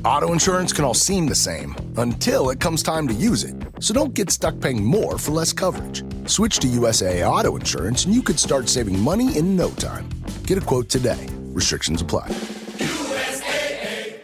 Auto insurance can all seem the same until it comes time to use it. So don't get stuck paying more for less coverage. Switch to USAA Auto Insurance and you could start saving money in no time. Get a quote today. Restrictions apply. USAA.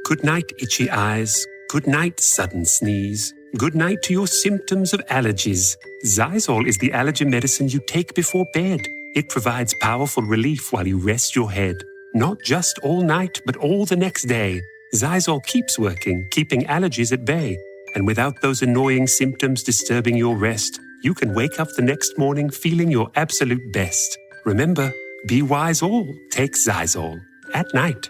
Good night, itchy eyes. Good night, sudden sneeze. Good night to your symptoms of allergies. Xyzal is the allergy medicine you take before bed. It provides powerful relief while you rest your head. Not just all night, but all the next day. Xyzal keeps working, keeping allergies at bay. And without those annoying symptoms disturbing your rest, you can wake up the next morning feeling your absolute best. Remember, be wise all, take Xyzal. At night.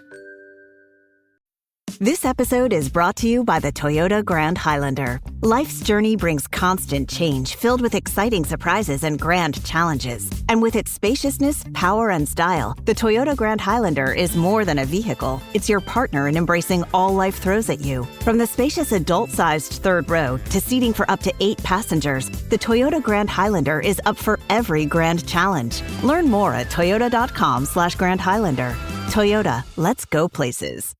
This episode is brought to you by the Toyota Grand Highlander. Life's journey brings constant change filled with exciting surprises and grand challenges. And with its spaciousness, power, and style, the Toyota Grand Highlander is more than a vehicle. It's your partner in embracing all life throws at you. From the spacious adult-sized third row to seating for up to 8 passengers, the Toyota Grand Highlander is up for every grand challenge. Learn more at toyota.com/Grand Highlander. Toyota, let's go places.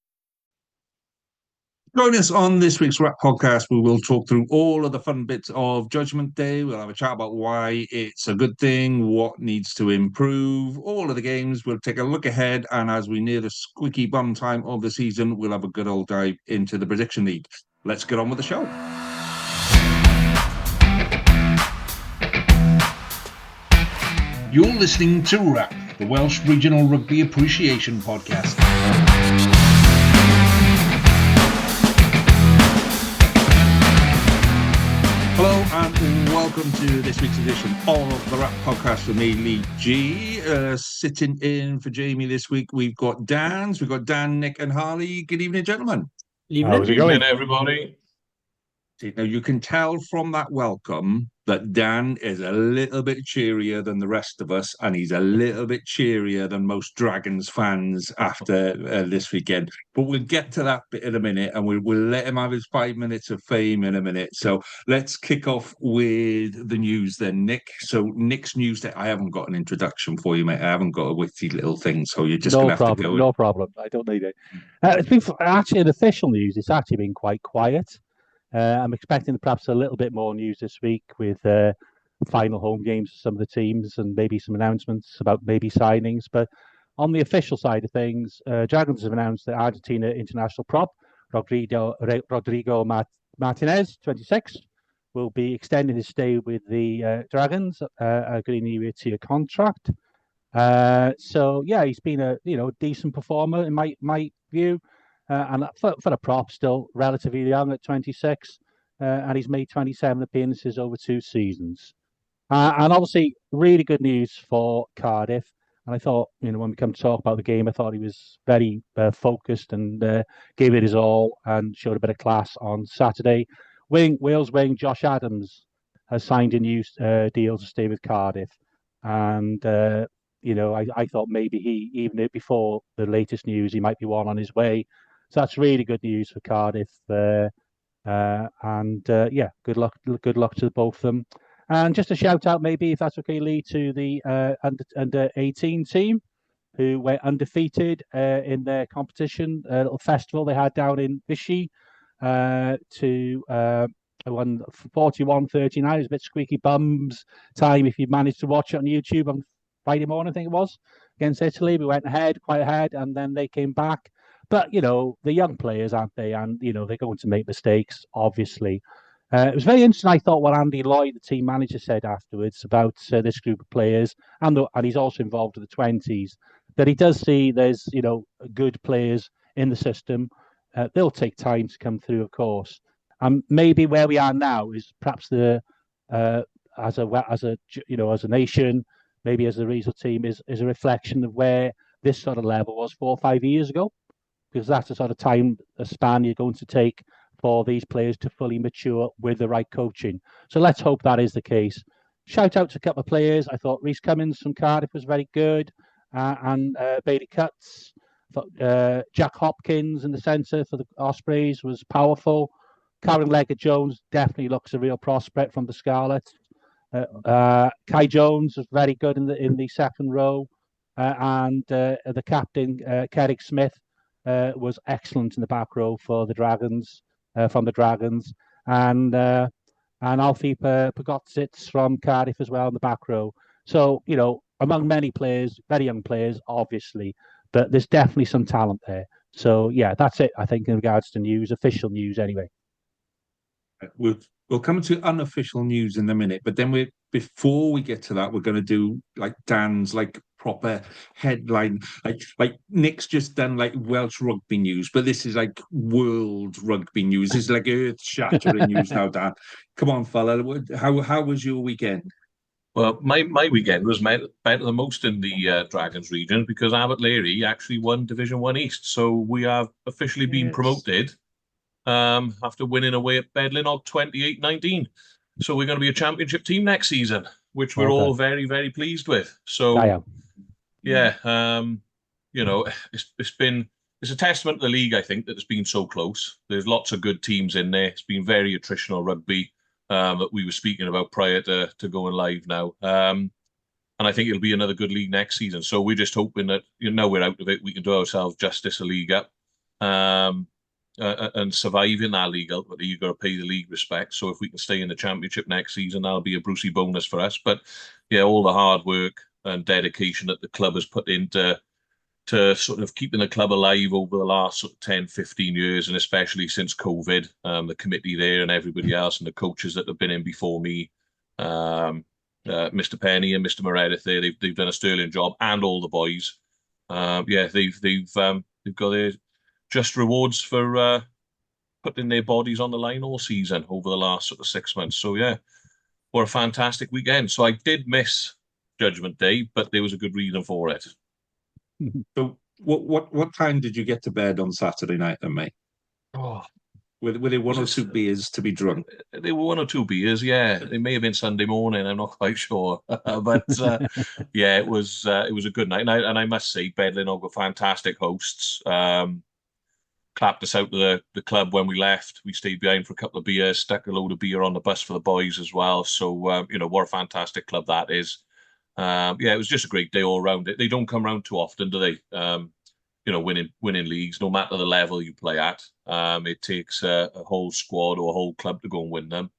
Join us on this week's Rap Podcast. We will talk through all of the fun bits of Judgment Day. We'll have a chat about why it's a good thing, what needs to improve, all of the games. We'll take a look ahead, and as we near the squeaky bum time of the season, we'll have a good old dive into the Prediction League. Let's get on with the show. You're listening to Rap, the Welsh Regional Rugby Appreciation Podcast. Hello and welcome to this week's edition of the Rap Podcast with me, Lee G. Sitting in for Jamie this week, we've got Dan, Nick and Harley. Good evening, gentlemen. How's it going, everybody? Now, you can tell from that welcome that Dan is a little bit cheerier than the rest of us, and he's a little bit cheerier than most Dragons fans after this weekend. But we'll get to that bit in a minute, and we'll let him have his 5 minutes of fame in a minute. So let's kick off with the news then, Nick. So Nick's news, I haven't got an introduction for you, mate. I haven't got a witty little thing, so you're just going to have to go. No problem. I don't need it. It's been actually in official news. It's actually been quite quiet. I'm expecting perhaps a little bit more news this week with final home games for some of the teams and maybe some announcements about maybe signings. But on the official side of things, Dragons have announced that Argentina international prop Rodrigo Martinez, 26, will be extending his stay with the Dragons, agreeing a year-to-year contract. So yeah, he's been a decent performer in my view. And for a prop, still relatively young at 26, and he's made 27 appearances over 2 seasons. And obviously, really good news for Cardiff. And I thought, when we come to talk about the game, I thought he was very focused and gave it his all and showed a bit of class on Saturday. Wales wing Josh Adams has signed a new deal to stay with Cardiff. And, I thought maybe even before the latest news, he might be one on his way. So that's really good news for Cardiff, good luck to both of them. And just a shout out, maybe if that's okay, Lee, to the under 18 team who were undefeated in their competition, a little festival they had down in Vichy. To won 41-39. It was a bit squeaky bums time if you managed to watch it on YouTube on Friday morning, I think it was, against Italy. We went quite ahead, and then they came back. But, the young players, aren't they? And, they're going to make mistakes, obviously. It was very interesting, I thought, what Andy Lloyd, the team manager, said afterwards about this group of players. And he's also involved with the 20s, that he does see there's, good players in the system. They'll take time to come through, of course. Maybe where we are now is perhaps as a nation, maybe as a regional team, is a reflection of where this sort of level was 4 or 5 years ago. Because that's the sort of time span you're going to take for these players to fully mature with the right coaching. So let's hope that is the case. Shout out to a couple of players. I thought Rhys Cummins from Cardiff was very good, and Bailey Cutts. Jack Hopkins in the centre for the Ospreys was powerful. Karen Leggett-Jones definitely looks a real prospect from the Scarlets. Kai Jones was very good in the second row, and the captain Kerrick Smith was excellent in the back row for the Dragons, from the Dragons, and Alfie Pagotzic from Cardiff as well in the back row. So, among many players, very young players, obviously, but there's definitely some talent there. So, yeah, that's it, I think, in regards to news, official news anyway. We'll come to unofficial news in a minute, but then before we get to that, we're going to do like Dan's like proper headline. Like Nick's just done like Welsh rugby news, but this is like world rugby news. It's like earth-shattering news now, Dan. Come on, fella. How was your weekend? Well, my weekend was better than most in the Dragons region because Abertillery actually won Division 1 East. So we have officially been promoted after winning away at Bedlinog 28-19. So we're going to be a championship team next season, which we're all very, very pleased with. So, yeah, it's a testament to the league, I think, that it's been so close. There's lots of good teams in there. It's been very attritional rugby. That we were speaking about prior to going live now. And I think it'll be another good league next season. So we're just hoping that, we're out of it, we can do ourselves justice a league up and survive in that league. Ultimately, you've got to pay the league respect. So if we can stay in the championship next season, that'll be a Brucey bonus for us. But yeah, all the hard work and dedication that the club has put into sort of keeping the club alive over the last sort of 10, 15 years, and especially since COVID, the committee there and everybody else and the coaches that have been in before me, Mr. Penny and Mr. Meredith there, they've done a sterling job, and all the boys. They've got their just rewards for putting their bodies on the line all season over the last sort of 6 months. So yeah, what a fantastic weekend. So I did miss Judgment Day, but there was a good reason for it. So what time did you get to bed on Saturday night then, mate? Oh, were there one or two beers to be drunk? There were one or two beers, yeah. It may have been Sunday morning, I'm not quite sure. But yeah, it was a good night. And I must say, Bedlinog were fantastic hosts. Clapped us out to the club when we left. We stayed behind for a couple of beers, stuck a load of beer on the bus for the boys as well. So, what a fantastic club that is. It was just a great day all around. They don't come around too often, do they? Winning leagues, no matter the level you play at. It takes a whole squad or a whole club to go and win them.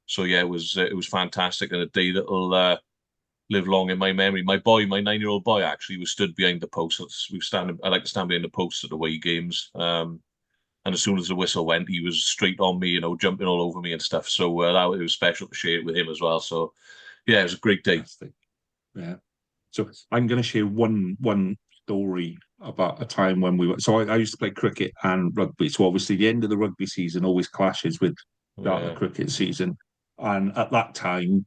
So yeah, it was fantastic, and a day that'll live long in my memory. My 9-year-old boy actually was stood behind the posts. I like to stand behind the posts at away games. And as soon as the whistle went, he was straight on me, jumping all over me and stuff. So it was special to share it with him as well. So yeah, it was a great day. Yeah. So I'm going to share one story about a time when we were. So I used to play cricket and rugby. So obviously the end of the rugby season always clashes with the cricket season. And at that time,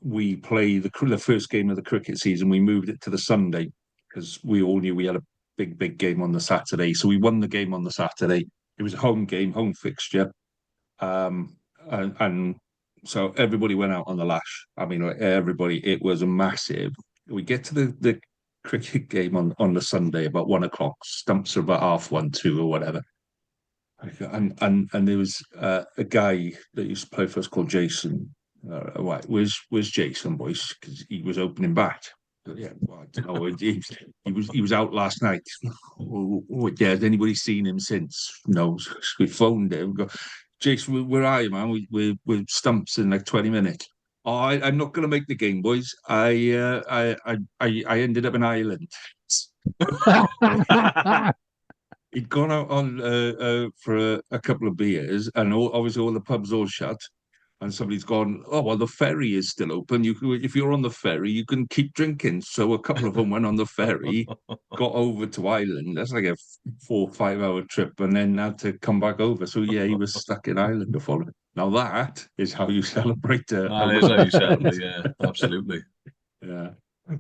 we play the first game of the cricket season. We moved it to the Sunday because we all knew we had a big game on the Saturday. So we won the game on the Saturday. It was a home game, home fixture. And so everybody went out on the lash. I mean, like everybody, it was a massive. We get to the cricket game on the Sunday about 1:00. Stumps are about 1:30, 2 or whatever. And there was a guy that used to play for us called Jason. Right, where's Jason, boys? Because he was opening bat. Yeah, well, I don't know. He was out last night. Yeah, has anybody seen him since? No. We phoned him. We go, Jason, where are you, man? We're Stumps in like 20 minutes. Oh, I'm not going to make the game, boys. I ended up in Ireland. He'd gone out on for a couple of beers, and obviously all the pubs all shut. And somebody's gone, oh, well, the ferry is still open. If you're on the ferry, you can keep drinking. So a couple of them went on the ferry, got over to Ireland. That's like a 4 or 5 hour trip, and then had to come back over. So yeah, he was stuck in Ireland before. Now that is how you celebrate. That is how you celebrate, yeah, absolutely. Yeah.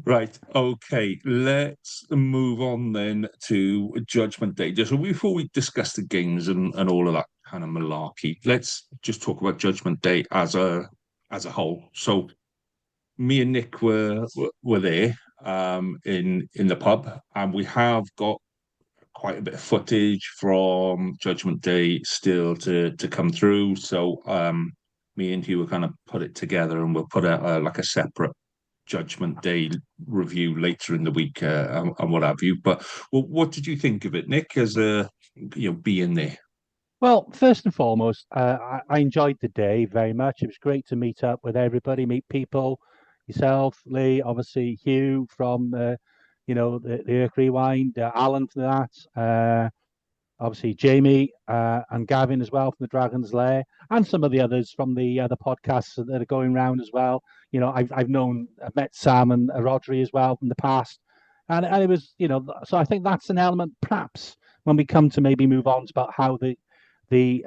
Right. Okay. Let's move on then to Judgment Day. Just before we discuss the games and all of that kind of malarkey, let's just talk about Judgment Day as a whole. So, me and Nick were there in the pub, and we have got quite a bit of footage from Judgment Day still to come through. So, me and Hugh will kind of put it together, and we'll put out like a separate Judgment Day review later in the week and what have you. But what did you think of it, Nick, as being there? Well, first and foremost, I enjoyed the day very much. It was great to meet up with everybody, meet people, yourself, Lee, obviously Hugh from, the Irk Rewind, Alan from that, obviously Jamie and Gavin as well from the Dragon's Lair, and some of the others from the other podcasts that are going round as well. I've met Sam and Rodri as well from the past, and it was, so I think that's an element perhaps when we come to maybe move on about how the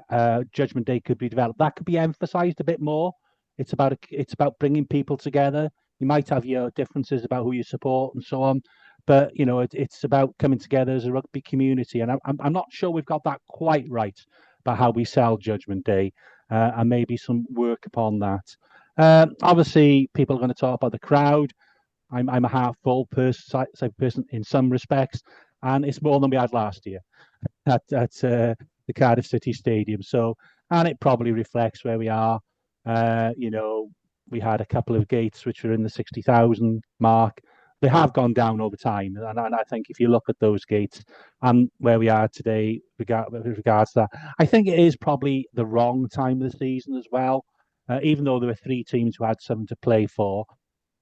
Judgment Day could be developed. That could be emphasized a bit more. It's about bringing people together. You might have your differences about who you support and so on, but it's about coming together as a rugby community. And I'm not sure we've got that quite right about how we sell Judgment Day, and maybe some work upon that. Obviously, people are going to talk about the crowd. I'm a half full person in some respects, and it's more than we had last year at the Cardiff City Stadium. So, and it probably reflects where we are. We had a couple of gates which were in the 60,000 mark. They have gone down over time, and I think if you look at those gates and where we are today, with regards to that, I think it is probably the wrong time of the season as well. Even though there were three teams who had something to play for,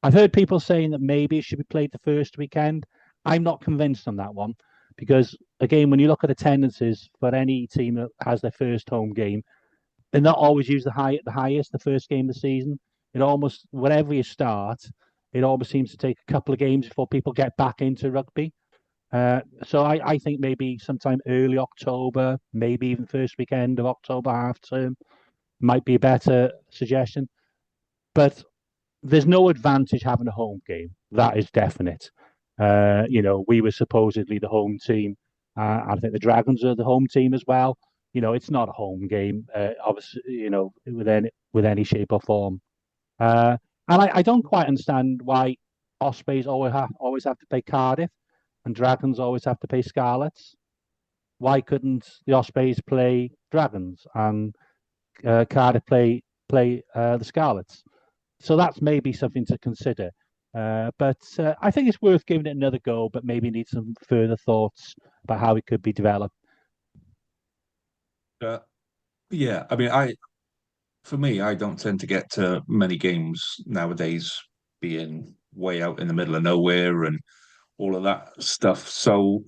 I've heard people saying that maybe it should be played the first weekend. I'm not convinced on that one because, again, when you look at attendances for any team that has their first home game, they're not always used the highest the first game of the season. It almost, wherever you start, it almost seems to take a couple of games before people get back into rugby. So I think maybe sometime early October, maybe even first weekend of October half term might be a better suggestion. But there's no advantage having a home game. That is definite. We were supposedly the home team. I think the Dragons are the home team as well. It's not a home game, obviously, with any shape or form. And I don't quite understand why Ospreys always have to play Cardiff and Dragons always have to play Scarlets. Why couldn't the Ospreys play Dragons and Cardiff play the Scarlets? So that's maybe something to consider. But I think it's worth giving it another go, but maybe need some further thoughts about how it could be developed. Yeah, I mean, for me, I don't tend to get to many games nowadays, being way out in the middle of nowhere and all of that stuff. So,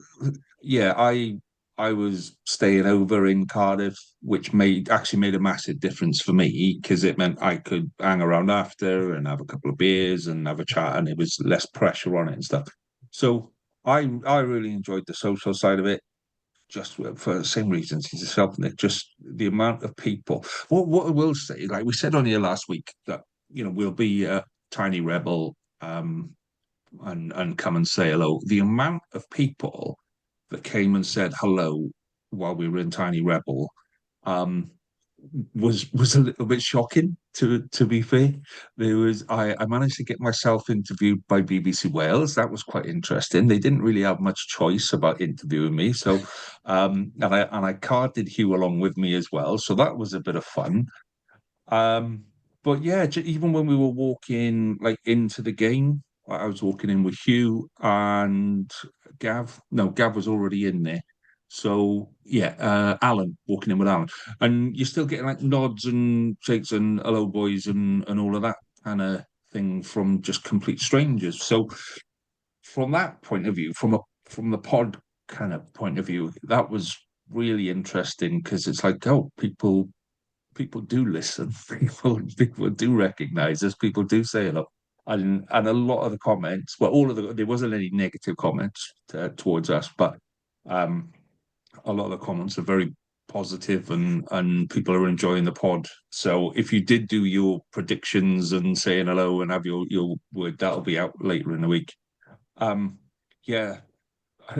yeah, I was staying over in Cardiff, which actually made a massive difference for me because it meant I could hang around after and have a couple of beers and have a chat, and it was less pressure on it and stuff. So I really enjoyed the social side of it, just for the same reasons as yourself, Nick. Just the amount of people. What I will say, like we said on here last week, that we'll be a Tiny Rebel, and come and say hello. The amount of people that came and said hello while we were in Tiny Rebel, um, was a little bit shocking. To be fair, I managed to get myself interviewed by BBC Wales. That was quite interesting. They didn't really have much choice about interviewing me, so and I carded Hugh along with me as well. So that was a bit of fun. But yeah, even when we were walking like into the game, I was walking in with Hugh and Gav. No, Gav was already in there. So yeah, Alan, walking in with Alan, and you're still getting like nods and shakes and hello boys and all of that kind of thing from just complete strangers. So from that point of view, from the pod kind of point of view, that was really interesting because it's like, oh, people do listen. People do recognize us. People do say hello. And a lot of the comments, well, there wasn't any negative comments towards us, but a lot of the comments are very positive, and people are enjoying the pod. So if you did do your predictions and saying hello and have your word, that'll be out later in the week. Yeah,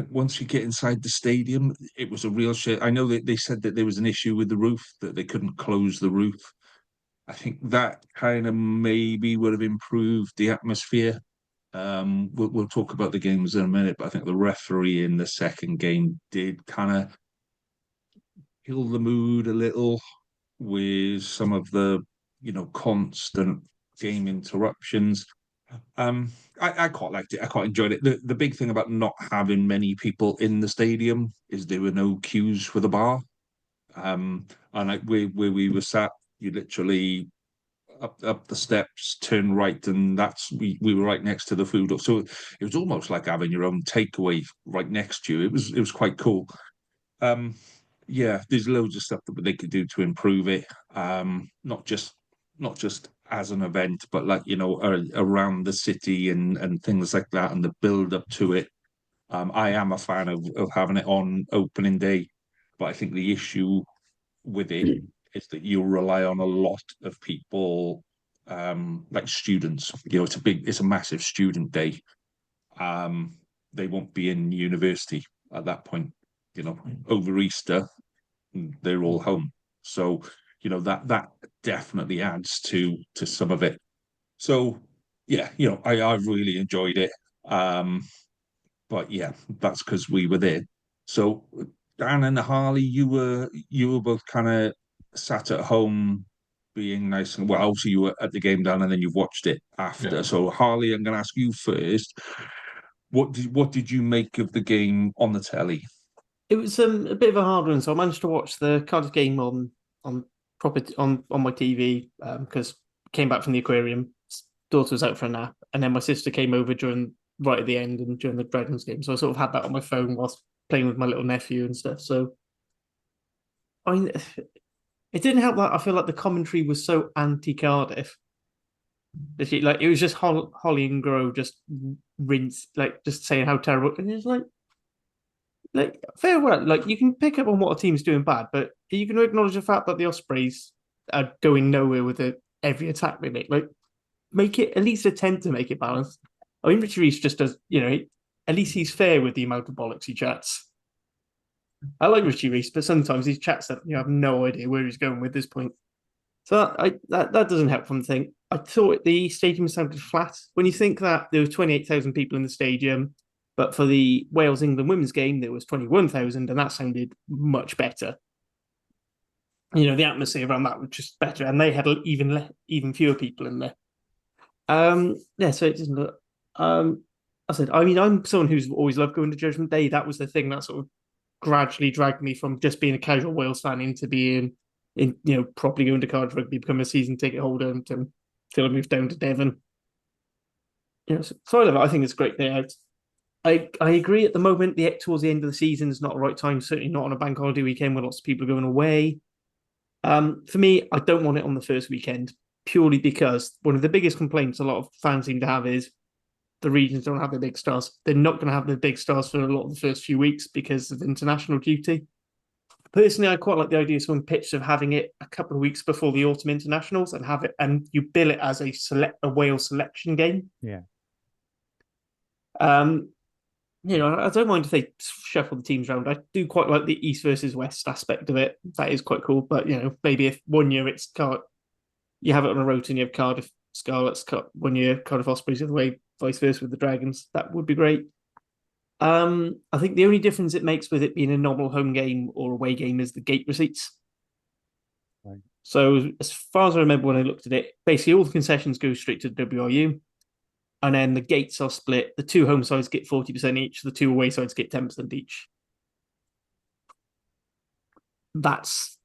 once you get inside the stadium, it was a real shit. I know that they said that there was an issue with the roof, that they couldn't close the roof. I think that kind of maybe would have improved the atmosphere. We'll talk about the games in a minute, but I think the referee in the second game did kind of kill the mood a little with some of the constant game interruptions. I quite liked it. I quite enjoyed it. The big thing about not having many people in the stadium is there were no queues for the bar. And where we were sat, you literally up the steps, turn right, and we were right next to the food. So it was almost like having your own takeaway right next to you. It was quite cool. Um, yeah, there's loads of stuff that they could do to improve it. Not just as an event, but like around the city and things like that, and the build up to it. I am a fan of having it on opening day, but I think the issue with it is that you rely on a lot of people, like students. It's a massive student day. They won't be in university at that point. Over Easter, they're all home. So that definitely adds to some of it. So yeah, I've really enjoyed it. But yeah, that's because we were there. So Dan and Harley, you were both kind of sat at home being nice and well, obviously you were at the game, Dan, and then you've watched it after. Yeah. So Harley, I'm gonna ask you first. What did you make of the game on the telly? It was a bit of a hard one, so I managed to watch the Cardiff game on proper on my TV because came back from the aquarium. Daughter was out for a nap, and then my sister came over right at the end and during the Dragons game. So I sort of had that on my phone whilst playing with my little nephew and stuff. So I mean, it didn't help that I feel like the commentary was so anti-Cardiff. Like it was just Holly and Grove just just saying how terrible, and it's like fair well, like you can pick up on what a team's doing bad, but you can acknowledge the fact that the Ospreys are going nowhere with every attack they make. Like make it at least attempt to make it balanced. I mean, Richie Reese just does, at least he's fair with the amount of bollocks he chats. I like Richie Reese, but sometimes he chats that you have no idea where he's going with this point. So that doesn't help from the thing. I thought the stadium sounded flat. When you think that there were 28,000 people in the stadium, but for the Wales-England women's game, there was 21,000, and that sounded much better. The atmosphere around that was just better, and they had even fewer people in there. Yeah, so it doesn't look. I said, I mean, I'm someone who's always loved going to Judgement Day. That was the thing that sort of gradually dragged me from just being a casual Wales fan into being properly going to Cardiff Rugby, become a season ticket holder until I moved down to Devon. So I love it. I think it's a great day out. I agree at the moment, towards the end of the season is not the right time, certainly not on a bank holiday weekend where lots of people are going away. For me, I don't want it on the first weekend, purely because one of the biggest complaints a lot of fans seem to have is the regions don't have their big stars. They're not going to have their big stars for a lot of the first few weeks because of international duty. Personally, I quite like the idea of someone pitched of having it a couple of weeks before the autumn internationals and have it, and you bill it as a Wales selection game. Yeah. I don't mind if they shuffle the teams around. I do quite like the East versus West aspect of it. That is quite cool. But maybe if 1 year it's you have it on a road and you have Cardiff Scarlets, 1 year Cardiff Ospreys the other way, vice versa with the Dragons. That would be great. I think the only difference it makes with it being a normal home game or away game is the gate receipts. Right. So as far as I remember when I looked at it, basically all the concessions go straight to the WRU. And then the gates are split. The two home sides get 40% each. The two away sides get 10% each. That's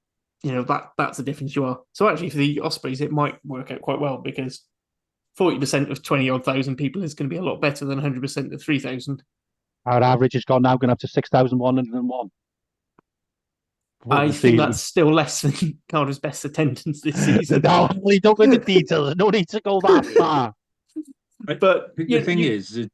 the difference you are. So actually for the Ospreys, it might work out quite well because 40% of 20-odd thousand people is going to be a lot better than 100% of 3,000. Our average has gone up to 6,101. I think that's still less than Cardiff's best attendance this season. No, we don't go into details. No need to go that far. But the thing is,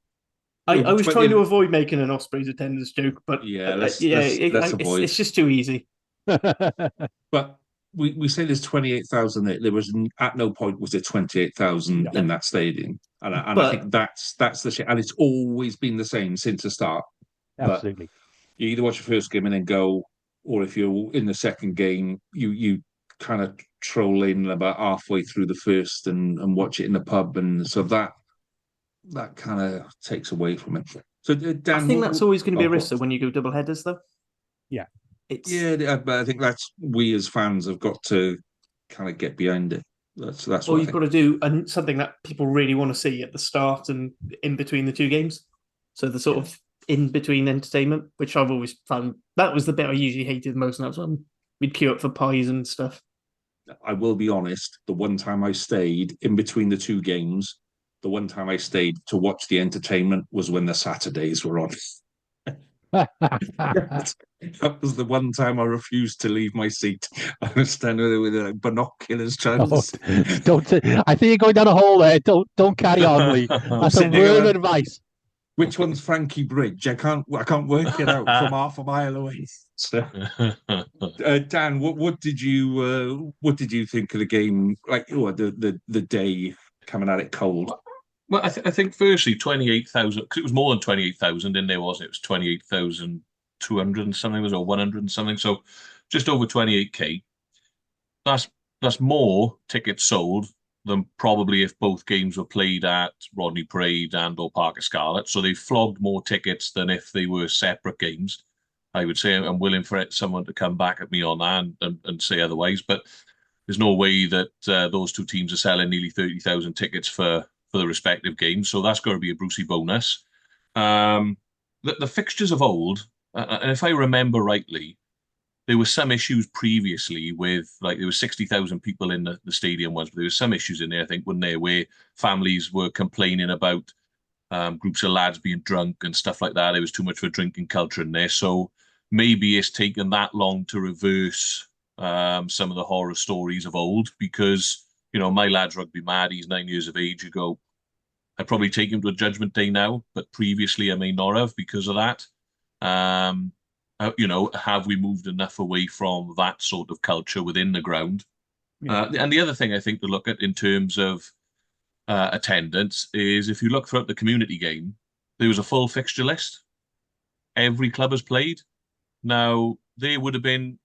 I was trying to avoid making an Ospreys attendance joke, but let's avoid. It's just too easy. But we say there's 28,000 there. There was at no point was there 28,000 in that stadium, and I think that's the shit, and it's always been the same since the start. Absolutely. But you either watch the first game and then go, or if you're in the second game, you kind of troll in about halfway through the first and watch it in the pub, and so that kind of takes away from it. So Dan, I think that's always going to be a risk when you go double headers, though. Yeah. But I think that's we as fans have got to kind of get behind it. That's Or what you've got to do something that people really want to see at the start and in between the two games. So the sort of in between entertainment, which I've always found that was the bit I usually hated most. And that's when we'd queue up for pies and stuff. I will be honest. The one time I stayed in between the two games, the one time I stayed to watch the entertainment was when the Saturdays were on. That was the one time I refused to leave my seat. I was standing there with like, binoculars trying to see. Don't. I think you're going down a hole there. Don't carry on, Lee. That's a word of advice. Which one's Frankie Bridge? I can't work it out from half a mile away. So, Dan, what did you think of the game? Like, the day coming at it cold. Well, I think firstly 28,000, because it was more than 28,000 in there, wasn't it? It was 28,200 and something, was it, or 100 and something? So just over 28k. That's more tickets sold than probably if both games were played at Rodney Parade and or Park of Scarlet. So they flogged more tickets than if they were separate games. I would say I'm willing for someone to come back at me on that and say otherwise, but there's no way that those two teams are selling nearly 30,000 tickets for the respective games. So that's got to be a Brucey bonus. The fixtures of old, and if I remember rightly, there were some issues previously with, like, there were 60,000 people in the stadium once, but there were some issues in there, I think, weren't there, where families were complaining about groups of lads being drunk and stuff like that. There was too much of a drinking culture in there. So maybe it's taken that long to reverse some of the horror stories of old, because, you know, my lad's rugby mad. He's 9 years of age. You go, I'd probably take him to a Judgement Day now, but previously I may not have because of that. You know, have we moved enough away from that sort of culture within the ground? Yeah. And the other thing I think to look at in terms of attendance is, if you look throughout the community game, there was a full fixture list. Every club has played. Now, there would have been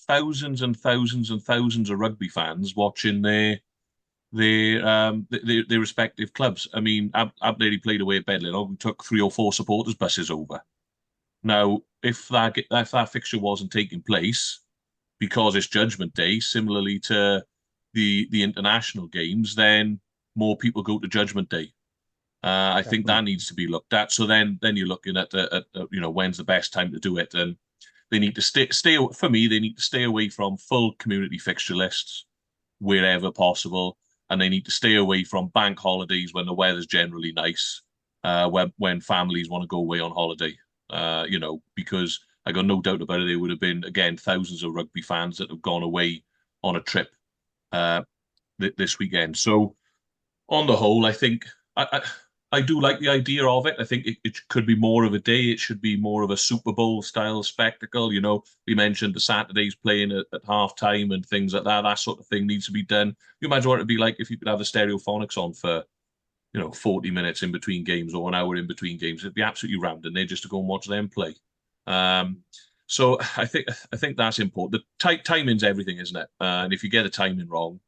thousands and thousands and thousands of rugby fans watching their respective clubs. I mean, Abertillery played away at Bedlin. We took 3 or 4 supporters buses over. Now, if that fixture wasn't taking place because it's Judgement Day, similarly to the international games, then more people go to Judgement Day. I think that needs to be looked at. So then you're looking at you know, when's the best time to do it, and they need to stay. For me, they need to stay away from full community fixture lists wherever possible, and they need to stay away from bank holidays when the weather's generally nice, when families want to go away on holiday. You know, because I got no doubt about it, there would have been, again, thousands of rugby fans that have gone away on a trip this weekend. So, on the whole, I think I do like the idea of it. I think it could be more of a day. It should be more of a Super Bowl style spectacle. You know, we mentioned the Saturdays playing at half time and things like that. That sort of thing needs to be done. You imagine what it'd be like if you could have the Stereophonics on for, you know, 40 minutes in between games or an hour in between games. It'd be absolutely rammed in there just to go and watch them play. So I think that's important. The timing's everything, isn't it? And if you get the timing wrong,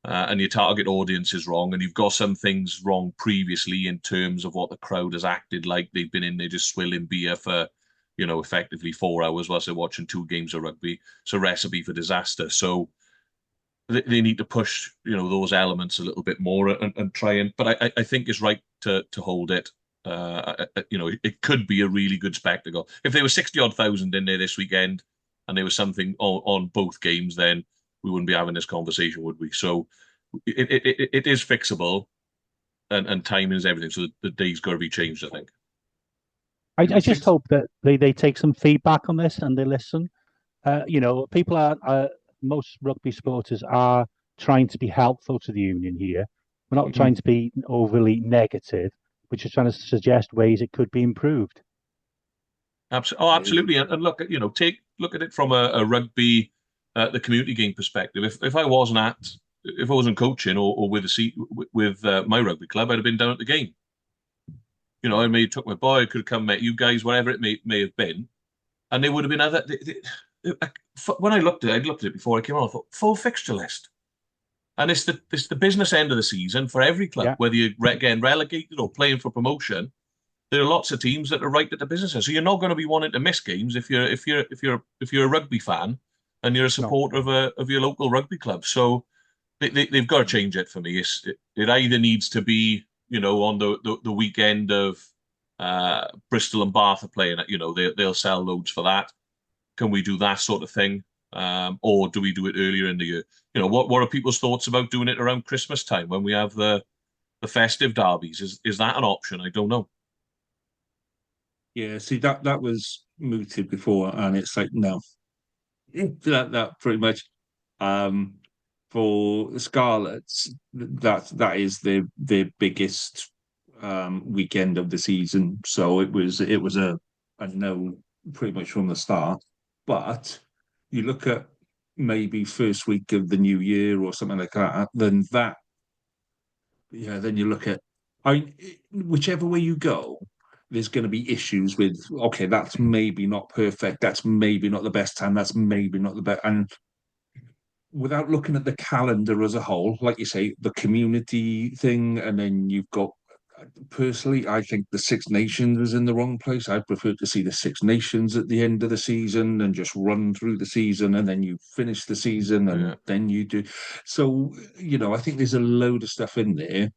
and your target audience is wrong, and you've got some things wrong previously in terms of what the crowd has acted like, they've been in there just swilling beer for, you know, effectively 4 hours whilst they're watching 2 games of rugby. It's a recipe for disaster. So they need to push, you know, those elements a little bit more and try and. But I think it's right to hold it. You know, it could be a really good spectacle. If there were 60-odd thousand in there this weekend, and there was something on both games, then we wouldn't be having this conversation, would we? So it is fixable, and timing is everything. So the day's got to be changed, I think. I just hope that they take some feedback on this and they listen. You know, people are most rugby supporters are trying to be helpful to the union here. We're not trying to be overly negative. We're just trying to suggest ways it could be improved. Absolutely. And look, you know, look at it from a rugby, the community game perspective. If I wasn't coaching or with my rugby club, I'd have been down at the game. You know, I may have took my boy, I could have come met you guys, whatever it may have been, and there would have been other. When I looked at it before I came on, I thought full fixture list, and it's the business end of the season for every club, whether you're getting relegated or playing for promotion. There are lots of teams that are right at the business end, so you're not going to be wanting to miss games if you're a rugby fan and you're a supporter of your local rugby club. So They've got to change it for me. It either needs to be, on the weekend of Bristol and Bath are playing, they'll sell loads for that. Can we do that sort of thing? Or do we do it earlier in the year? What are people's thoughts about doing it around Christmas time when we have the festive derbies? Is that an option? I don't know. Yeah, see that was mooted before, and it's like no, that pretty much. For the Scarlets, that is their biggest weekend of the season. So it was a no pretty much from the start. But you look at maybe first week of the new year or something like that, then you look at, whichever way you go, there's going to be issues with, okay, that's maybe not perfect, that's maybe not the best time, that's maybe not the best, and without looking at the calendar as a whole, like you say, the community thing, and then you've got, personally, I think the Six Nations was in the wrong place. I prefer to see the Six Nations at the end of the season and just run through the season, and then you finish the season, and then you do. So, I think there's a load of stuff in there.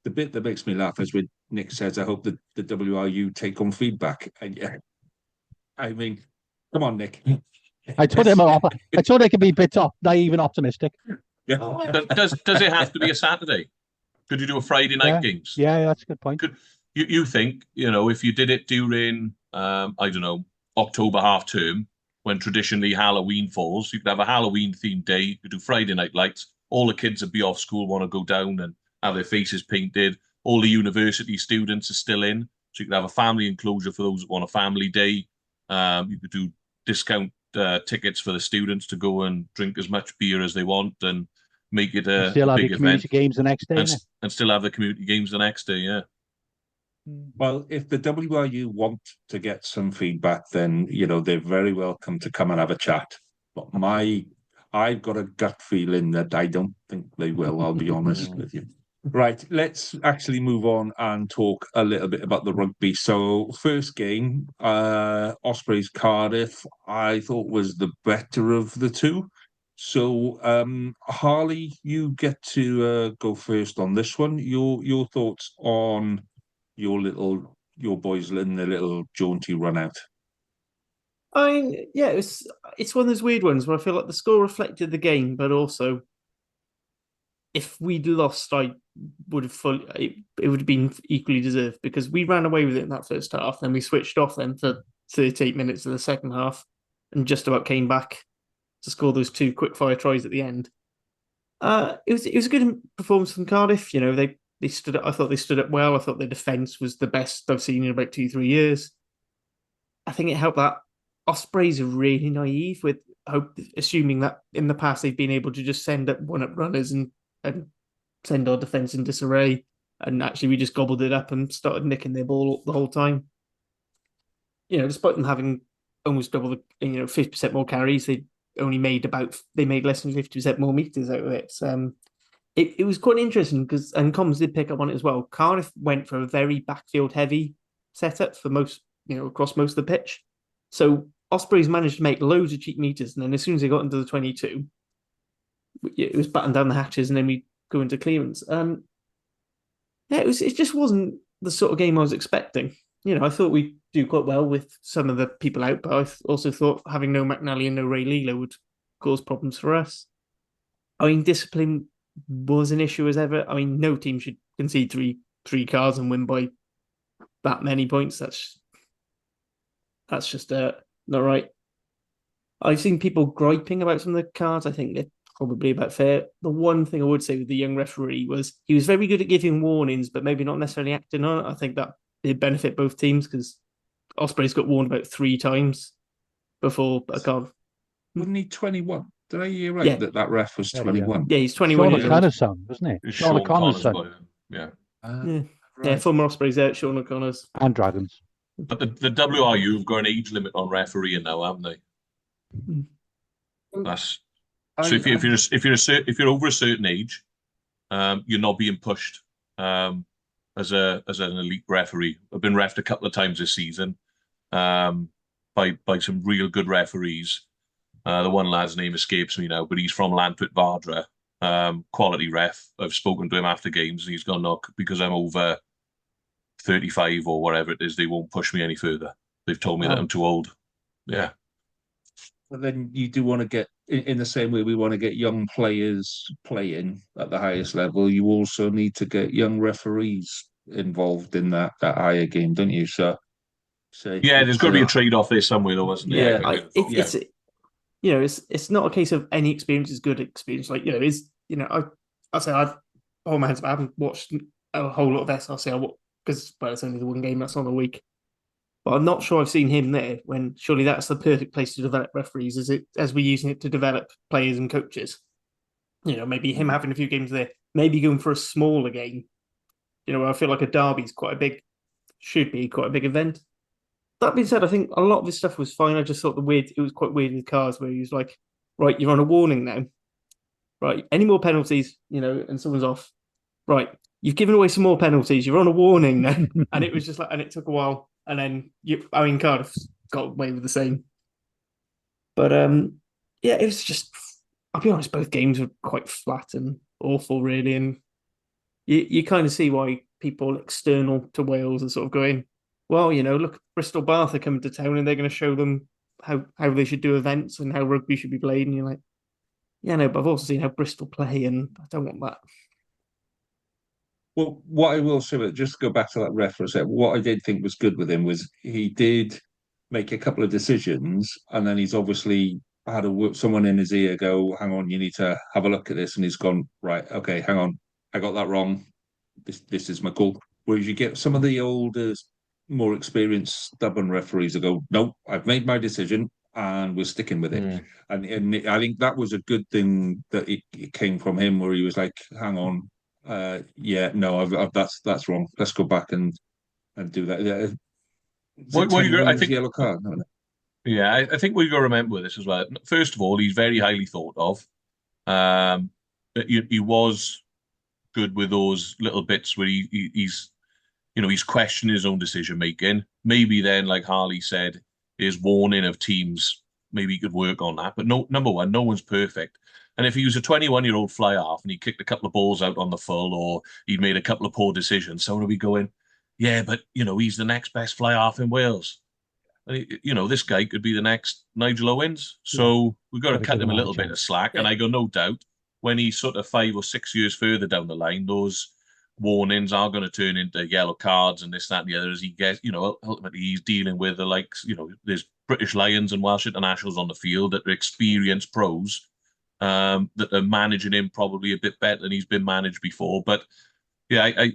The bit that makes me laugh is when Nick says, I hope that the WRU take on feedback. And yeah, I mean, come on, Nick. I told him off. I told him could be a bit naive and optimistic. Yeah. Does it have to be a Saturday? Could you do a Friday night games? Yeah, that's a good point. You think, if you did it during, I don't know, October half term, when traditionally Halloween falls, you could have a Halloween themed day, you could do Friday night lights, all the kids would be off school, want to go down and have their faces painted, all the university students are still in, so you could have a family enclosure for those that want a family day. You could do discount tickets for the students to go and drink as much beer as they want and make it a still have big your community event. Games the next day, and still have the community games the next day. Yeah. Well, if the WRU want to get some feedback, then they're very welcome to come and have a chat. But I've got a gut feeling that I don't think they will. I'll be honest with you. Right, let's actually move on and talk a little bit about the rugby. So, first game, Ospreys Cardiff, I thought was the better of the two. So, Harley, you get to go first on this one. Your thoughts on your boys in the little jaunty run out. I mean, yeah, it's one of those weird ones where I feel like the score reflected the game, but also, if we'd lost, I would have it would have been equally deserved, because we ran away with it in that first half, then we switched off then for 38 minutes of the second half, and just about came back to score those two quick-fire tries at the end. It was a good performance from Cardiff. They stood up. I thought they stood up well. I thought their defence was the best I've seen in about 2-3 years. I think it helped that Ospreys are really naive with assuming that in the past they've been able to just send up one-up runners and send our defence in disarray, and actually we just gobbled it up and started nicking their ball the whole time. Despite them having almost double the 50% more carries, they made less than 50% more meters out of it. It was quite interesting because, and Comms did pick up on it as well, Cardiff went for a very backfield heavy setup for most, across most of the pitch. So Ospreys managed to make loads of cheap meters, and then as soon as they got into the 22, it was batten down the hatches, and then we go into clearance. It just wasn't the sort of game I was expecting. I thought we'd do quite well with some of the people out, but I also thought having no McNally and no Ray Lilo would cause problems for us. I mean, discipline was an issue as ever. I mean, no team should concede three cards and win by that many points. That's just not right. I've seen people griping about some of the cards. I think they're probably about fair. The one thing I would say with the young referee was he was very good at giving warnings, but maybe not necessarily acting on it. I think that it'd benefit both teams, because Ospreys got warned about 3 times before a card. Wasn't he 21? Did I hear right that ref was 21? Yeah, he's 21. Sean O'Connor's son, wasn't he? Sean O'Connor's son. Yeah, former Ospreys out, Sean O'Connor's. And Dragons. But the WRU have got an age limit on refereeing now, haven't they? That's so. If you're over a certain age, you're not being pushed as an elite referee. I've been reffed a couple of times this season by some real good referees. The one lad's name escapes me now, but he's from Lantwit Vardra, quality ref. I've spoken to him after games, and he's gone, no, because I'm over 35 or whatever it is, they won't push me any further. They've told me that I'm too old. Yeah. But then you do want to get, in the same way we want to get young players playing at the highest level, you also need to get young referees involved in that higher game, don't you? So yeah, there's got to be a trade-off there somewhere, though, wasn't there? It's it's not a case of any experience is good experience. Like, I say I've hold my hands up, I haven't watched a whole lot of SRC because it's only the one game that's on a week. But I'm not sure I've seen him there when surely that's the perfect place to develop referees, as we're using it to develop players and coaches. Maybe him having a few games there, maybe going for a smaller game. I feel like a derby's should be quite a big event. That being said, I think a lot of his stuff was fine. I just thought it was quite weird in the cars where he was like, right, you're on a warning now. Right, any more penalties, and someone's off. Right, you've given away some more penalties. You're on a warning now. And it was just like, and it took a while. And then Cardiff got away with the same. But it was just, I'll be honest, both games were quite flat and awful, really. And you kind of see why people external to Wales are sort of going, well, look, Bristol Bath are coming to town and they're going to show them how they should do events and how rugby should be played. And you're like, yeah, no, but I've also seen how Bristol play and I don't want that. Well, what I will say, just to go back to that ref for a second, what I did think was good with him was he did make a couple of decisions, and then he's obviously had someone in his ear go, hang on, you need to have a look at this, and he's gone, right, okay, hang on, I got that wrong. This is my call. Whereas you get some of the older, more experienced, stubborn referees that go, no, I've made my decision, and we're sticking with it. And I think that was a good thing that it came from him, where he was like, hang on, that's wrong. Let's go back and do that. I think yellow card. No. Yeah, I think we've got to remember with this as well. First of all, he's very highly thought of. He was good with those little bits where he's questioning his own decision making. Maybe then, like Harley said, his warning of teams, maybe he could work on that. But number one, no one's perfect. And if he was a 21-year-old fly half and he kicked a couple of balls out on the full, or he made a couple of poor decisions, someone will be going, yeah, but he's the next best fly half in Wales. And this guy could be the next Nigel Owens. So we've got to cut him a little bit of slack. Yeah. And I got no doubt when he's sort of 5 or 6 years further down the line, those warnings are going to turn into yellow cards and this, that, and the other as he gets, ultimately he's dealing with the likes, there's British Lions and Welsh internationals on the field that are experienced pros that are managing him probably a bit better than he's been managed before. But yeah,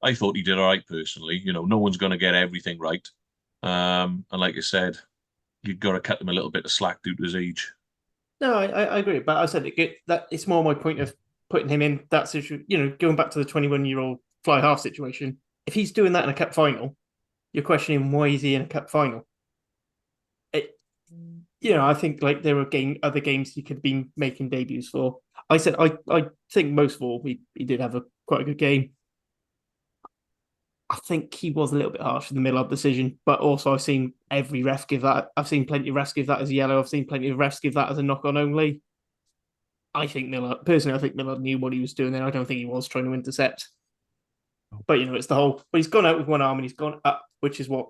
I thought he did all right personally. No one's going to get everything right. And like I said, you've got to cut him a little bit of slack due to his age. No, I agree. But I said that it's more my point of putting him in that situation, going back to the 21-year-old fly half situation. If he's doing that in a cup final, you're questioning why is he in a cup final? I think like there were other games he could have been making debuts for. I said I think most of all he did have quite a good game. I think he was a little bit harsh in the middle of the decision, but also I've seen every ref give that. I've seen plenty of refs give that as a yellow. I've seen plenty of refs give that as a knock-on only. I think Miller knew what he was doing there. I don't think he was trying to intercept. But it's the whole. But he's gone out with one arm and he's gone up, which is what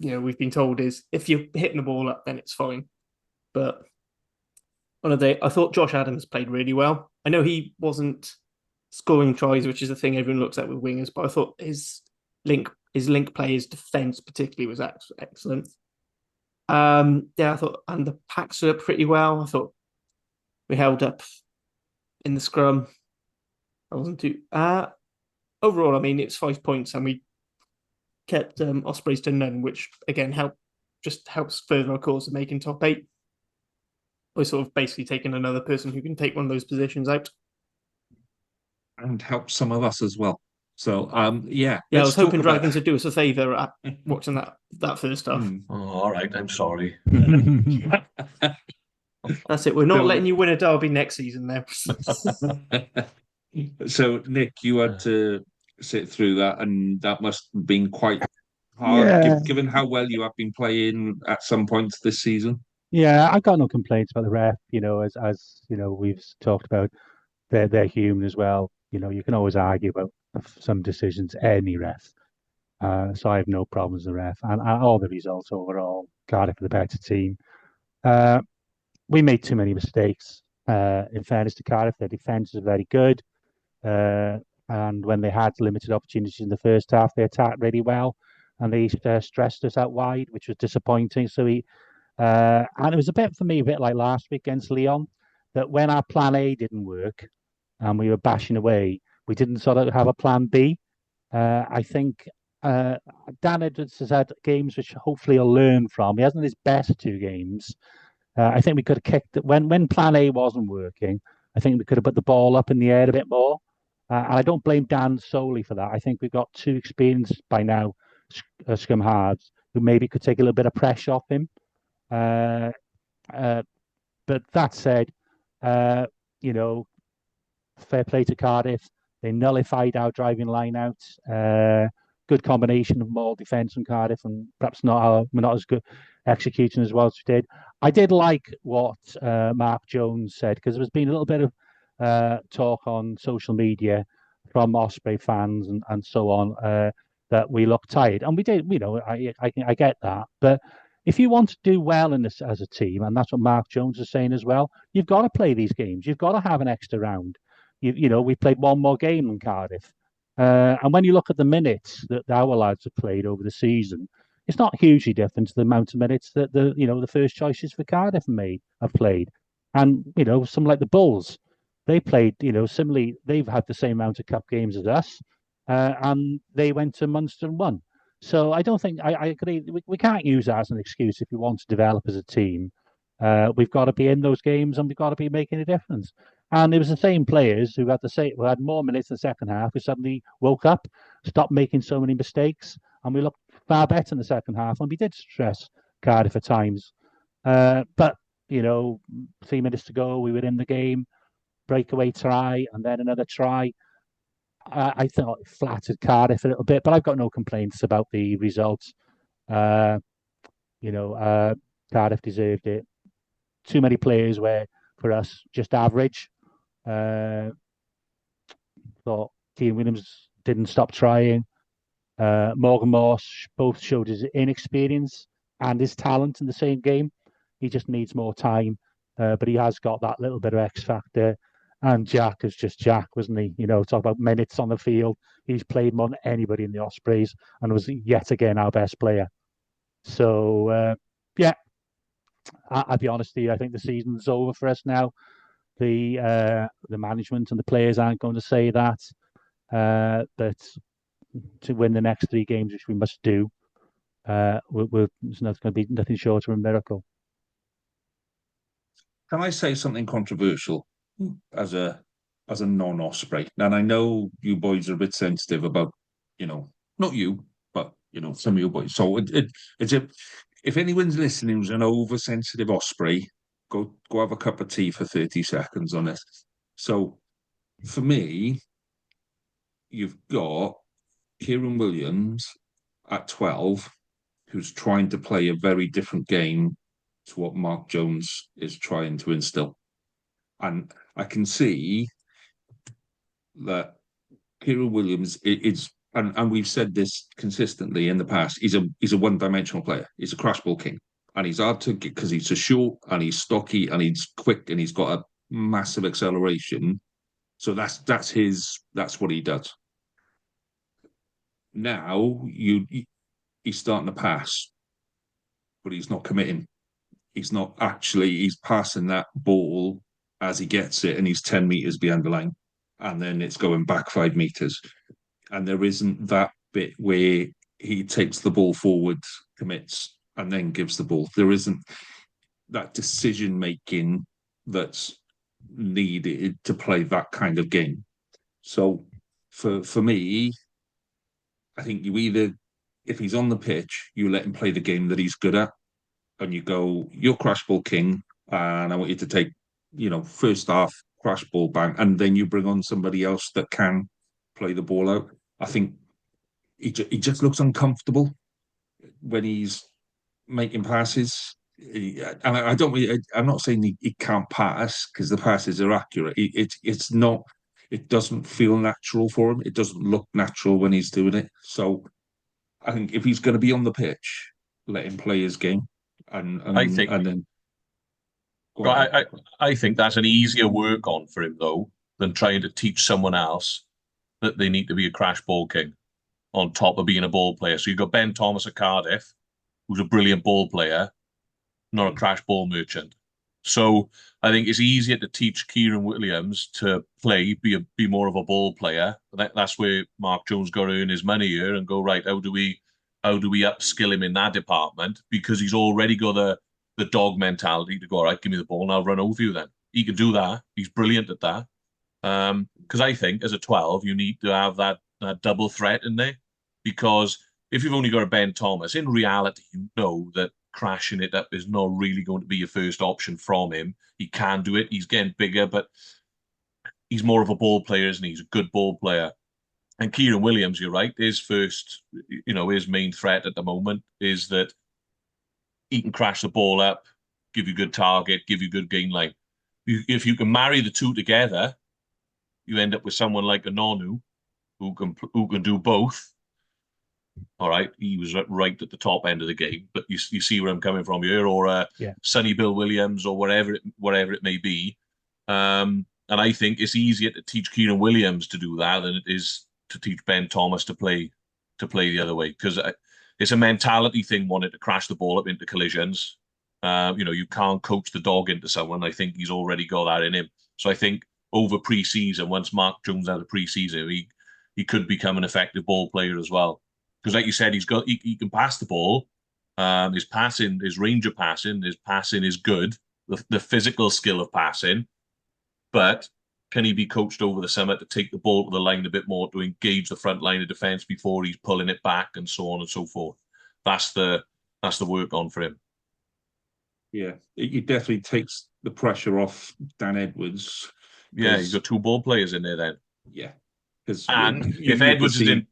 we've been told is if you're hitting the ball up, then it's fine. But I thought Josh Adams played really well. I know he wasn't scoring tries, which is the thing everyone looks at with wingers, but I thought his link play, his defence particularly was excellent. I thought, and the packs were pretty well. I thought we held up in the scrum. I wasn't too overall. I mean, it's 5 points, and we kept Ospreys to none, which again helps further our cause of making top 8. We're sort of basically taking another person who can take one of those positions out and help some of us as well. So I was hoping Dragons would do us a favour at watching that first half. Oh, all right, I'm sorry. That's it. We're not letting you win a derby next season now. So, Nick, you had to sit through that, and that must have been quite hard, given how well you have been playing at some points this season. Yeah, I got no complaints about the ref. As we've talked about, they're human as well. You know, you can always argue about some decisions, any ref. So I have no problems with the ref and all the results overall. Cardiff are the better team. Uh, we made too many mistakes. In fairness to Cardiff, their defence is very good. And when they had limited opportunities in the first half, they attacked really well, and they stressed us out wide, which was disappointing. So and it was a bit for me, a bit like last week against Leon, that when our plan A didn't work and we were bashing away, we didn't sort of have a plan B. I think Dan Edwards has had games which hopefully he'll learn from. He hasn't had his best 2 games. I think we could have kicked it when Plan A wasn't working. I think we could have put the ball up in the air a bit more. And I don't blame Dan solely for that. I think we've got 2 experienced by now scrum halves who maybe could take a little bit of pressure off him. But that said, you know, fair play to Cardiff. They nullified our driving line out. Good combination of more defence from Cardiff, and perhaps we're not as good executing as well as we did. I did like what Mark Jones said, because there's been a little bit of talk on social media from Osprey fans and so on that we look tired, and we did. You know, I get that, but if you want to do well in this as a team, and that's what Mark Jones is saying as well, you've got to play these games. You've got to have an extra round. You know, we played one more game in Cardiff. And when you look at the minutes that our lads have played over the season, it's not hugely different to the amount of minutes that the first choices for Cardiff have played. And, you know, some like the Bulls, they played, you know, similarly, they've had the same amount of cup games as us, and they went to Munster and won. So I don't think, I agree, we can't use that as an excuse if we want to develop as a team. We've got to be in those games and we've got to be making a difference. And it was the same players who had more minutes in the second half, who suddenly woke up, stopped making so many mistakes, and we looked far better in the second half. And we did stress Cardiff at times. But, you know, 3 minutes to go, we were in the game, breakaway try, and then another try. I thought it flattered Cardiff a little bit, but I've got no complaints about the results. You know, Cardiff deserved it. Too many players were, for us, just average. Thought Keane Williams didn't stop trying. Morgan Morse both showed his inexperience and his talent in the same game. He just needs more time, but he has got that little bit of X factor. And Jack is just Jack, wasn't he? You know, talk about minutes on the field. He's played more than anybody in the Ospreys and was yet again our best player. So, yeah, I'll be honest with you, I think the season's over for us now. The management and the players aren't going to say that. But to win the next 3 games, which we must do, it's not going to be nothing short of a miracle. Can I say something controversial as a non-Osprey? And I know you boys are a bit sensitive about, you know, not you, but you know, some of you boys. So if anyone's listening who's an oversensitive Osprey, go have a cup of tea for 30 seconds on it. So for me, you've got Kieran Williams at 12, who's trying to play a very different game to what Mark Jones is trying to instill. And I can see that Kieran Williams is, and we've said this consistently in the past, he's a one-dimensional player. He's a crash ball king. And he's hard to get because he's so short and he's stocky and he's quick and he's got a massive acceleration. So that's what he does. Now he's starting to pass, but he's not committing. He's passing that ball as he gets it, and he's 10 meters behind the line, and then it's going back 5 meters. And there isn't that bit where he takes the ball forward, commits, and then gives the ball. There isn't that decision making that's needed to play that kind of game. So for me, I think you either, if he's on the pitch, you let him play the game that he's good at, and you go, you're crash ball king, and I want you to take, you know, first half crash ball bang, and then you bring on somebody else that can play the ball out. I think he just looks uncomfortable when he's making passes. and I don't really. I'm not saying he can't pass because the passes are accurate. It's not. It doesn't feel natural for him. It doesn't look natural when he's doing it. So I think if he's going to be on the pitch, let him play his game, I think and then. I think that's an easier work on for him though than trying to teach someone else that they need to be a crash ball king on top of being a ball player. So you've got Ben Thomas at Cardiff, who's a brilliant ball player, not a crash ball merchant. So I think it's easier to teach Kieran Williams to play, be more of a ball player. That's where Mark Jones got to earn his money here and go, right, how do we upskill him in that department? Because he's already got the dog mentality to go, all right, give me the ball and I'll run over you then. He can do that. He's brilliant at that. Because I think as a 12, you need to have that double threat in there. Because if you've only got a Ben Thomas, in reality, you know that crashing it up is not really going to be your first option from him. He can do it. He's getting bigger, but he's more of a ball player, isn't he? He's a good ball player. And Kieran Williams, you're right, his main threat at the moment is that he can crash the ball up, give you good target, give you good gain line. If you can marry the two together, you end up with someone like a Nonu who can do both. All right, he was right at the top end of the game, but you see where I'm coming from here, or Sonny Bill Williams, or whatever it may be. And I think it's easier to teach Kieran Williams to do that than it is to teach Ben Thomas to play the other way, because it's a mentality thing, wanting to crash the ball up into collisions. You can't coach the dog into someone. I think he's already got that in him. So I think over pre-season, once Mark Jones has a pre-season, he could become an effective ball player as well. Because like you said, he can pass the ball. His passing, his range of passing, his passing is good. The physical skill of passing, but can he be coached over the summer to take the ball to the line a bit more, to engage the front line of defence before he's pulling it back, and so on and so forth? That's the work on for him. Yeah, it definitely takes the pressure off Dan Edwards. Yeah, you've got two ball players in there then. Yeah, and if Edwards is in.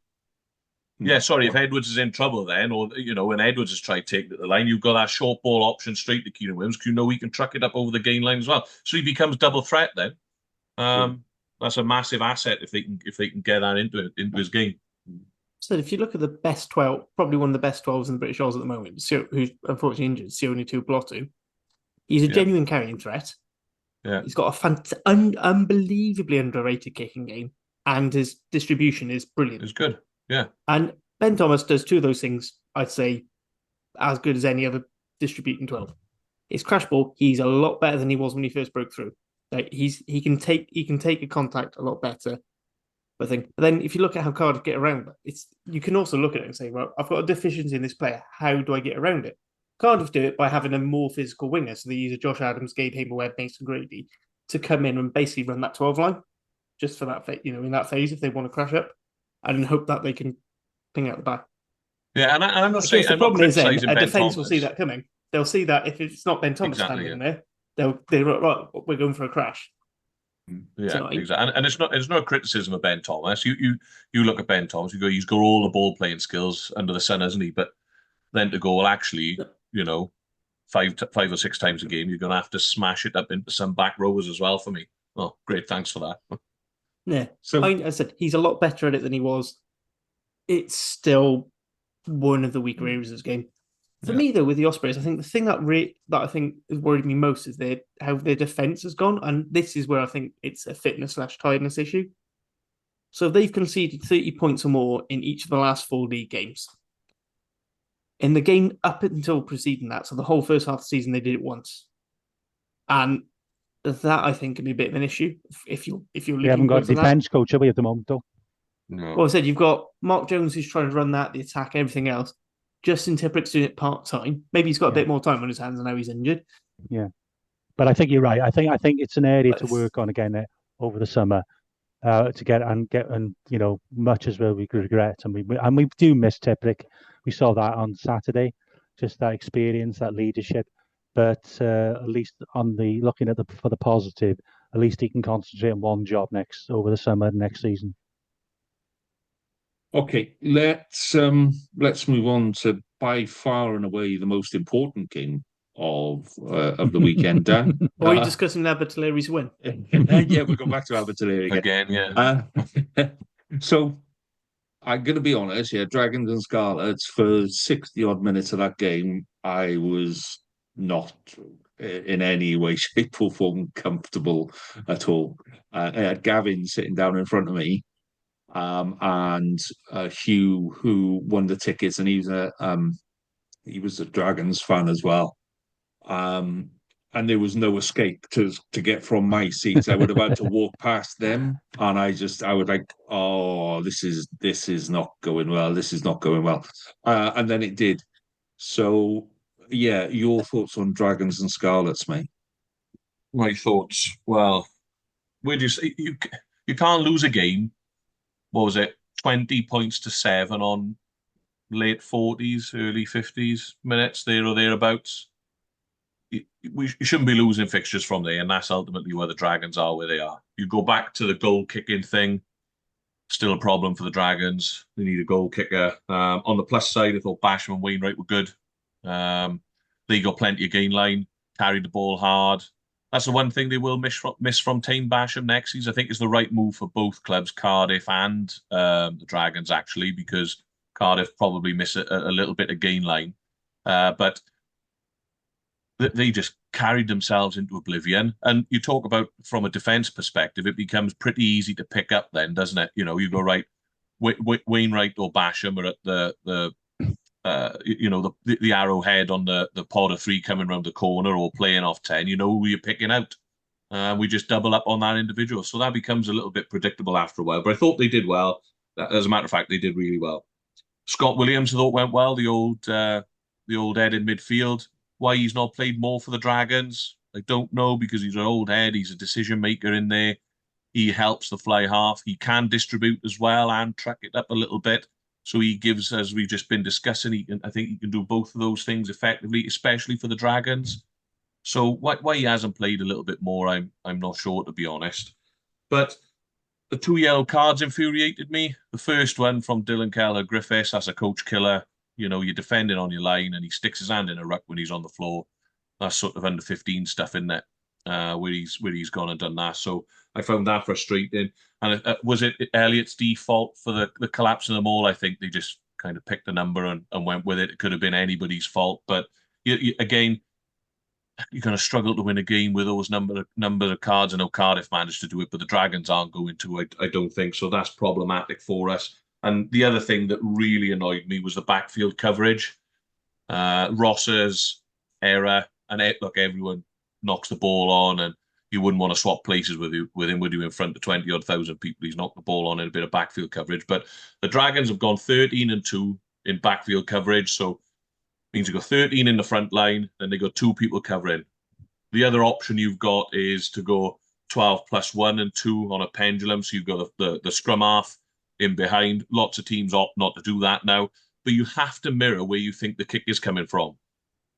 Yeah, sorry, if Edwards is in trouble then, or, when Edwards has tried to take it to the line, you've got that short ball option straight to Kieran Williams, because he can truck it up over the gain line as well. So he becomes double threat then. That's a massive asset if they can get that into his game. So if you look at the best 12, probably one of the best 12s in the British Isles at the moment, who's unfortunately injured, Sione Tuipulotu, he's a genuine carrying threat. Yeah, he's got a unbelievably underrated kicking game, and his distribution is brilliant. It's good. Yeah. And Ben Thomas does two of those things, I'd say, as good as any other distributing 12. His crash ball, he's a lot better than he was when he first broke through. Like he can take a contact a lot better. But then if you look at how Cardiff get around that, you can also look at it and say, well, I've got a deficiency in this player. How do I get around it? Cardiff do it by having a more physical winger. So they use a Josh Adams, Gabe Hamer-Webb, Mason Grady to come in and basically run that 12 line just for that, in that phase if they want to crash up, and hope that they can ping out the back. Yeah, and I'm not saying the problem is then a defence will see that that coming. They'll see that if it's not Ben Thomas standing in there, they're right. We're going for a crash. Yeah, exactly. And it's not a criticism of Ben Thomas. You look at Ben Thomas, you go, he's got all the ball playing skills under the sun, hasn't he? But then to go, well, actually, 5 or 6 times a game, you're going to have to smash it up into some back rowers as well for me. Oh, great, thanks for that. Yeah. So I said he's a lot better at it than he was. It's still one of the weaker areas of his game. For me, though, with the Ospreys, I think the thing that I think has worried me most is how their defence has gone, and this is where I think it's a fitness/tiredness issue. So they've conceded 30 points or more in each of the last 4 league games. In the game up until preceding that, so the whole first half of the season, they did it once, and that I think can be a bit of an issue if you're. We haven't got a defence coach, have we, at the moment, though? No. Well, I said you've got Mark Jones who's trying to run that, the attack, everything else. Justin Tipurick's doing it part-time. Maybe he's got a bit more time on his hands and now he's injured. Yeah. But I think you're right. I think it's an area to work on again over the summer to get much as well we regret, and we do miss Tipurick. We saw that on Saturday, just that experience, that leadership. But at least looking at for the positive, at least he can concentrate on one job over the summer next season. Okay, let's move on to by far and away the most important game of the weekend, Dan. Or are you discussing Abertillery's win? Yeah, we'll go back to Abertillery again. Yeah. So I'm going to be honest, yeah, Dragons and Scarlets, for 60 odd minutes of that game, I was not in any way, shape, or form comfortable at all. I had Gavin sitting down in front of me, and Hugh, who won the tickets, and he was a Dragons fan as well. And there was no escape to get from my seats. I would have had to walk past them, and I would like, oh, this is not going well. This is not going well. And then it did. So, yeah, your thoughts on Dragons and Scarlets, mate? My thoughts. Well, where do you say you can't lose a game? What was it? 20 points to 7 on late 40s, early 50s minutes, there or thereabouts. You shouldn't be losing fixtures from there, and that's ultimately where the Dragons are where they are. You go back to the goal kicking thing, still a problem for the Dragons. They need a goal kicker. On the plus side, I thought Basham and Wainwright were good. They got plenty of gain line, carried the ball hard. That's the one thing they will miss from Tame Basham next season. I think is the right move for both clubs, Cardiff and the Dragons, actually, because Cardiff probably miss a little bit of gain line. But they just carried themselves into oblivion. And you talk about from a defense perspective, it becomes pretty easy to pick up then, doesn't it? You know, you go, right, Wainwright or Basham are at the arrowhead on the pod of 3 coming around the corner or playing off 10. You know who you're picking out. We just double up on that individual. So that becomes a little bit predictable after a while. But I thought they did well. As a matter of fact, they did really well. Scott Williams, I thought, went well. The old head in midfield. Why he's not played more for the Dragons, I don't know, because he's an old head. He's a decision maker in there. He helps the fly half. He can distribute as well and track it up a little bit. So he gives, as we've just been discussing, I think he can do both of those things effectively, especially for the Dragons. So why he hasn't played a little bit more, I'm not sure, to be honest. But the 2 yellow cards infuriated me. The first one from Dylan Keller-Griffiths, that's a coach killer. You know, you're defending on your line and he sticks his hand in a ruck when he's on the floor. That's sort of under 15 stuff, isn't it? Where he's gone and done that. So I found that frustrating. And was it Elliott's default for the collapse of them all? I think they just kind of picked a number and went with it. It could have been anybody's fault. But again, you're going to struggle to win a game with those number of cards. I know Cardiff managed to do it, but the Dragons aren't going to, I don't think. So that's problematic for us. And the other thing that really annoyed me was the backfield coverage. Ross's error, and look, everyone knocks the ball on, and you wouldn't want to swap places with him, would you, in front of 20-odd thousand people? He's knocked the ball on in a bit of backfield coverage. But the Dragons have gone 13-2 in backfield coverage, so it means you've got 13 in the front line, then they got 2 people covering. The other option you've got is to go 12 plus 1 and 2 on a pendulum, so you've got the scrum half in behind. Lots of teams opt not to do that now, but you have to mirror where you think the kick is coming from.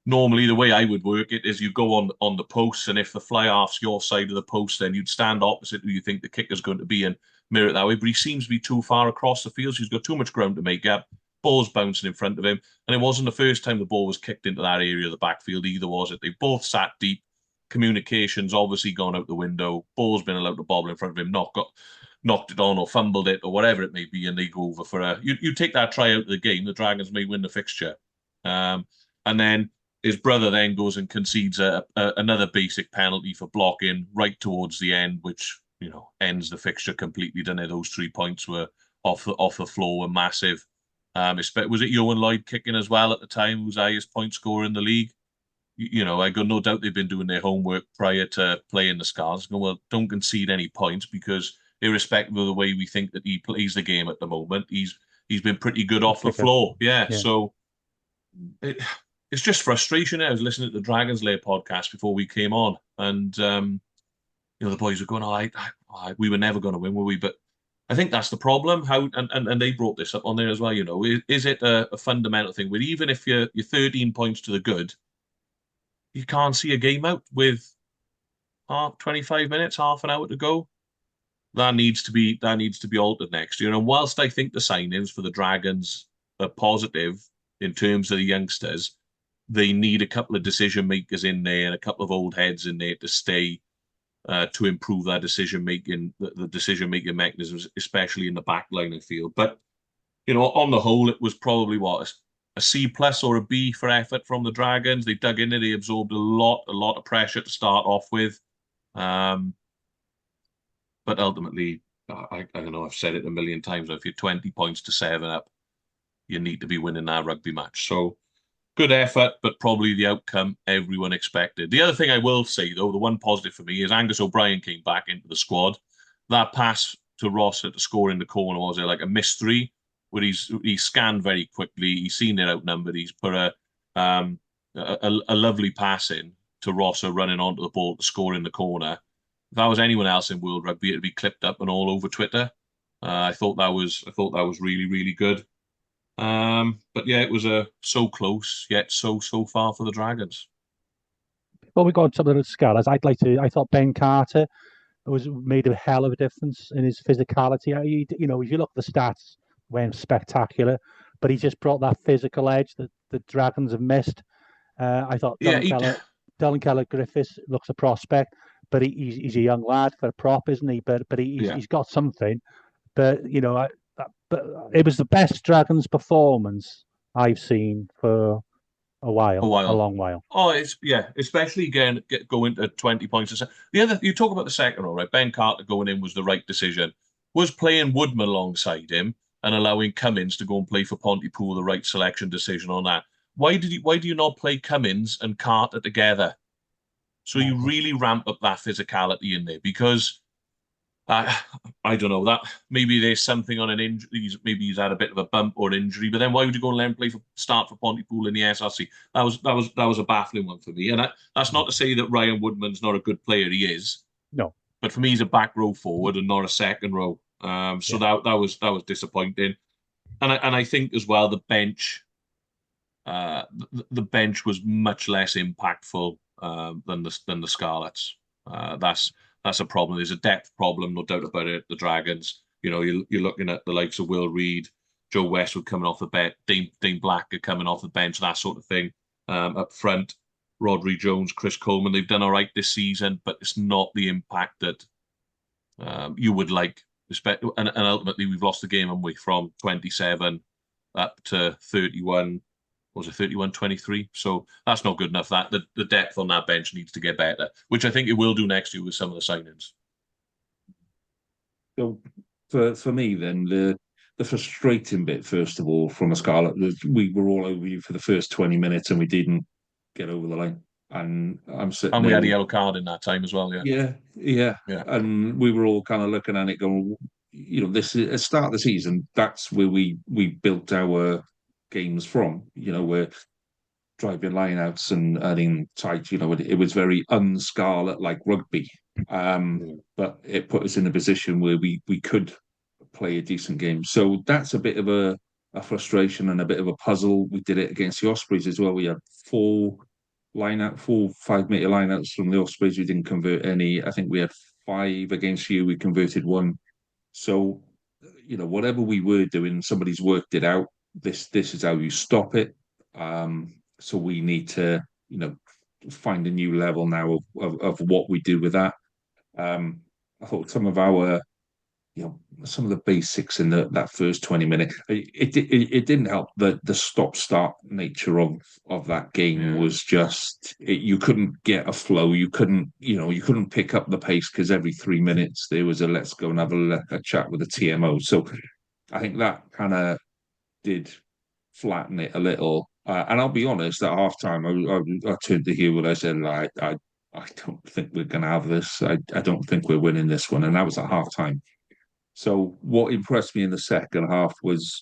Normally, the way I would work it is you go on the posts, and if the fly half's your side of the post, then you'd stand opposite who you think the kick is going to be and mirror it that way. But he seems to be too far across the field, so he's got too much ground to make up. Ball's bouncing in front of him, and it wasn't the first time the ball was kicked into that area of the backfield either, was it? They both sat deep. Communication's obviously gone out the window. Ball's been allowed to bobble in front of him, knocked it on or fumbled it or whatever it may be, and they go over for a... You take that try out of the game, the Dragons may win the fixture. And then his brother then goes and concedes another basic penalty for blocking right towards the end, which, you know, ends the fixture completely, doesn't it? Those 3 points were off the floor, were massive. Was it Johan Lloyd kicking as well at the time, who was the highest point scorer in the league? You know, I got no doubt they've been doing their homework prior to playing the Scars. Well, don't concede any points, because irrespective of the way we think that he plays the game at the moment, he's been pretty good off the floor. Yeah. So it's just frustration. I was listening to the Dragons Lair podcast before we came on, and you know, the boys were going, we were never going to win, were we? But I think that's the problem. How and they brought this up on there as well. You know, is it a fundamental thing where even if you're 13 points to the good, you can't see a game out with 25 minutes, half an hour to go? That needs to be altered next year. And whilst I think the signings for the Dragons are positive in terms of the youngsters, they need a couple of decision makers in there and a couple of old heads in there to stay to improve their decision making, the decision making mechanisms, especially in the back line, I feel. But on the whole, it was probably a C plus or a B for effort from the Dragons. They dug in it, they absorbed a lot of pressure to start off with. But ultimately, I don't know, I've said it a million times, if you're 20 points to 7 up, you need to be winning that rugby match. So good effort, but probably the outcome everyone expected. The other thing I will say, though, the one positive for me is Angus O'Brien came back into the squad. That pass to Ross to score in the corner was like a mystery, where he scanned very quickly. He's seen it outnumbered. He's put a lovely pass in to Ross running onto the ball to score in the corner. If that was anyone else in World Rugby, it'd be clipped up and all over Twitter. I thought that was really, really good. But yeah, it was so close yet so far for the Dragons. Well, we got some of the scholars. I thought Ben Carter made a hell of a difference in his physicality. If you look at the stats, went spectacular, but he just brought that physical edge that the Dragons have missed. I thought Dylan Keller-Griffiths looks a prospect, but he's a young lad for a prop, isn't he? But he's got something. But but it was the best Dragons performance I've seen for a long while. Oh, especially going to 20 points. You talk about the second row, right? Ben Carter going in was the right decision. Was playing Woodman alongside him and allowing Cummins to go and play for Pontypool the right selection decision on that? Why do you not play Cummins and Carter together? So you really ramp up that physicality in there, because I don't know, that maybe there's something on an injury. Maybe he's had a bit of a bump or injury, but then why would you go and let him start for Pontypool in the SRC? That was a baffling one for me. And that's not to say that Ryan Woodman's not a good player. He is. No. But for me, he's a back row forward and not a second row. That was disappointing. And I think as well the bench was much less impactful than the Scarlets. That's a problem. There's a depth problem, no doubt about it. The Dragons, you're looking at the likes of Will Reid, Joe Westwood coming off the bench, Dean Black coming off the bench, that sort of thing. Up front, Rodri Jones, Chris Coleman, they've done all right this season, but it's not the impact that you would like. And ultimately, we've lost the game, haven't we, from 27 up to 31. Was it 31-23? So that's not good enough. That the depth on that bench needs to get better, which I think it will do next year with some of the signings. So for me, then the frustrating bit, first of all, from a Scarlet, we were all over you for the first 20 minutes and we didn't get over the line. And I'm sitting and we had a yellow card in that time as well. Yeah. And we were all kind of looking at it, going, this is a start of the season. That's where we built our games from. We're driving lineouts and in tight. It was very unscarlet like rugby, but it put us in a position where we could play a decent game. So that's a bit of a frustration and a bit of a puzzle. We did it against the Ospreys as well. We had 4 5-meter lineouts from the Ospreys. We didn't convert any. I think we had 5 against you. We converted 1. So whatever we were doing, somebody's worked it out. This is how you stop it. So we need to, find a new level now of what we do with that. I thought some of our, some of the basics in that first 20 minutes, it didn't help. The stop-start nature of that game was just, you couldn't get a flow. You couldn't pick up the pace, because every 3 minutes there was a let's go and have a chat with the TMO. So I think that kind of did flatten it a little. And I'll be honest, at halftime, I turned to Hugh and I said, I don't think we're going to have this. I don't think we're winning this one. And that was at halftime. So what impressed me in the second half was,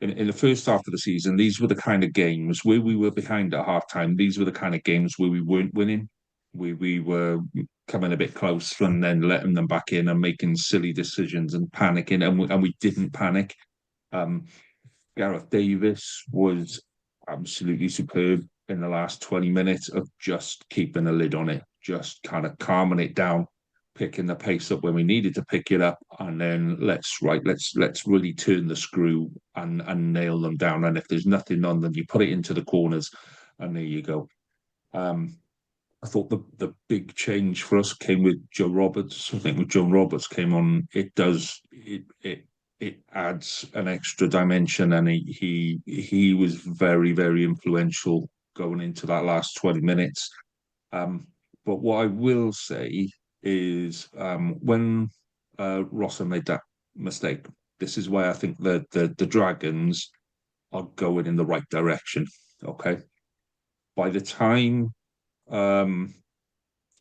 in the first half of the season, these were the kind of games where we were behind at halftime. These were the kind of games where we weren't winning. We were coming a bit close and then letting them back in and making silly decisions and panicking, and we didn't panic. Gareth Davis was absolutely superb in the last 20 minutes of just keeping a lid on it, just kind of calming it down, picking the pace up when we needed to pick it up, and then let's really turn the screw and nail them down. And if there's nothing on them, you put it into the corners. and there you go. I thought the big change for us came with Joe Roberts. I think when Joe Roberts came on, it adds an extra dimension, and he was very, very influential going into that last 20 minutes. But what I will say is when Rosser made that mistake, this is why I think the Dragons are going in the right direction. Okay. By the time Yohan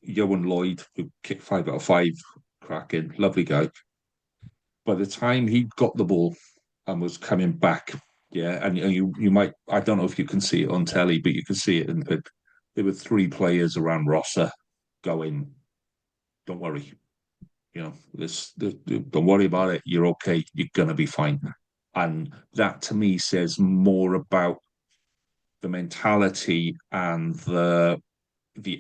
Lloyd, who kicked 5 out of 5, cracking, lovely guy. By the time he got the ball and was coming back, and you might, I don't know if you can see it on telly, but you can see it. And there were 3 players around Rosser going, "Don't worry, don't worry about it. You're okay. You're gonna be fine." And that to me says more about the mentality and the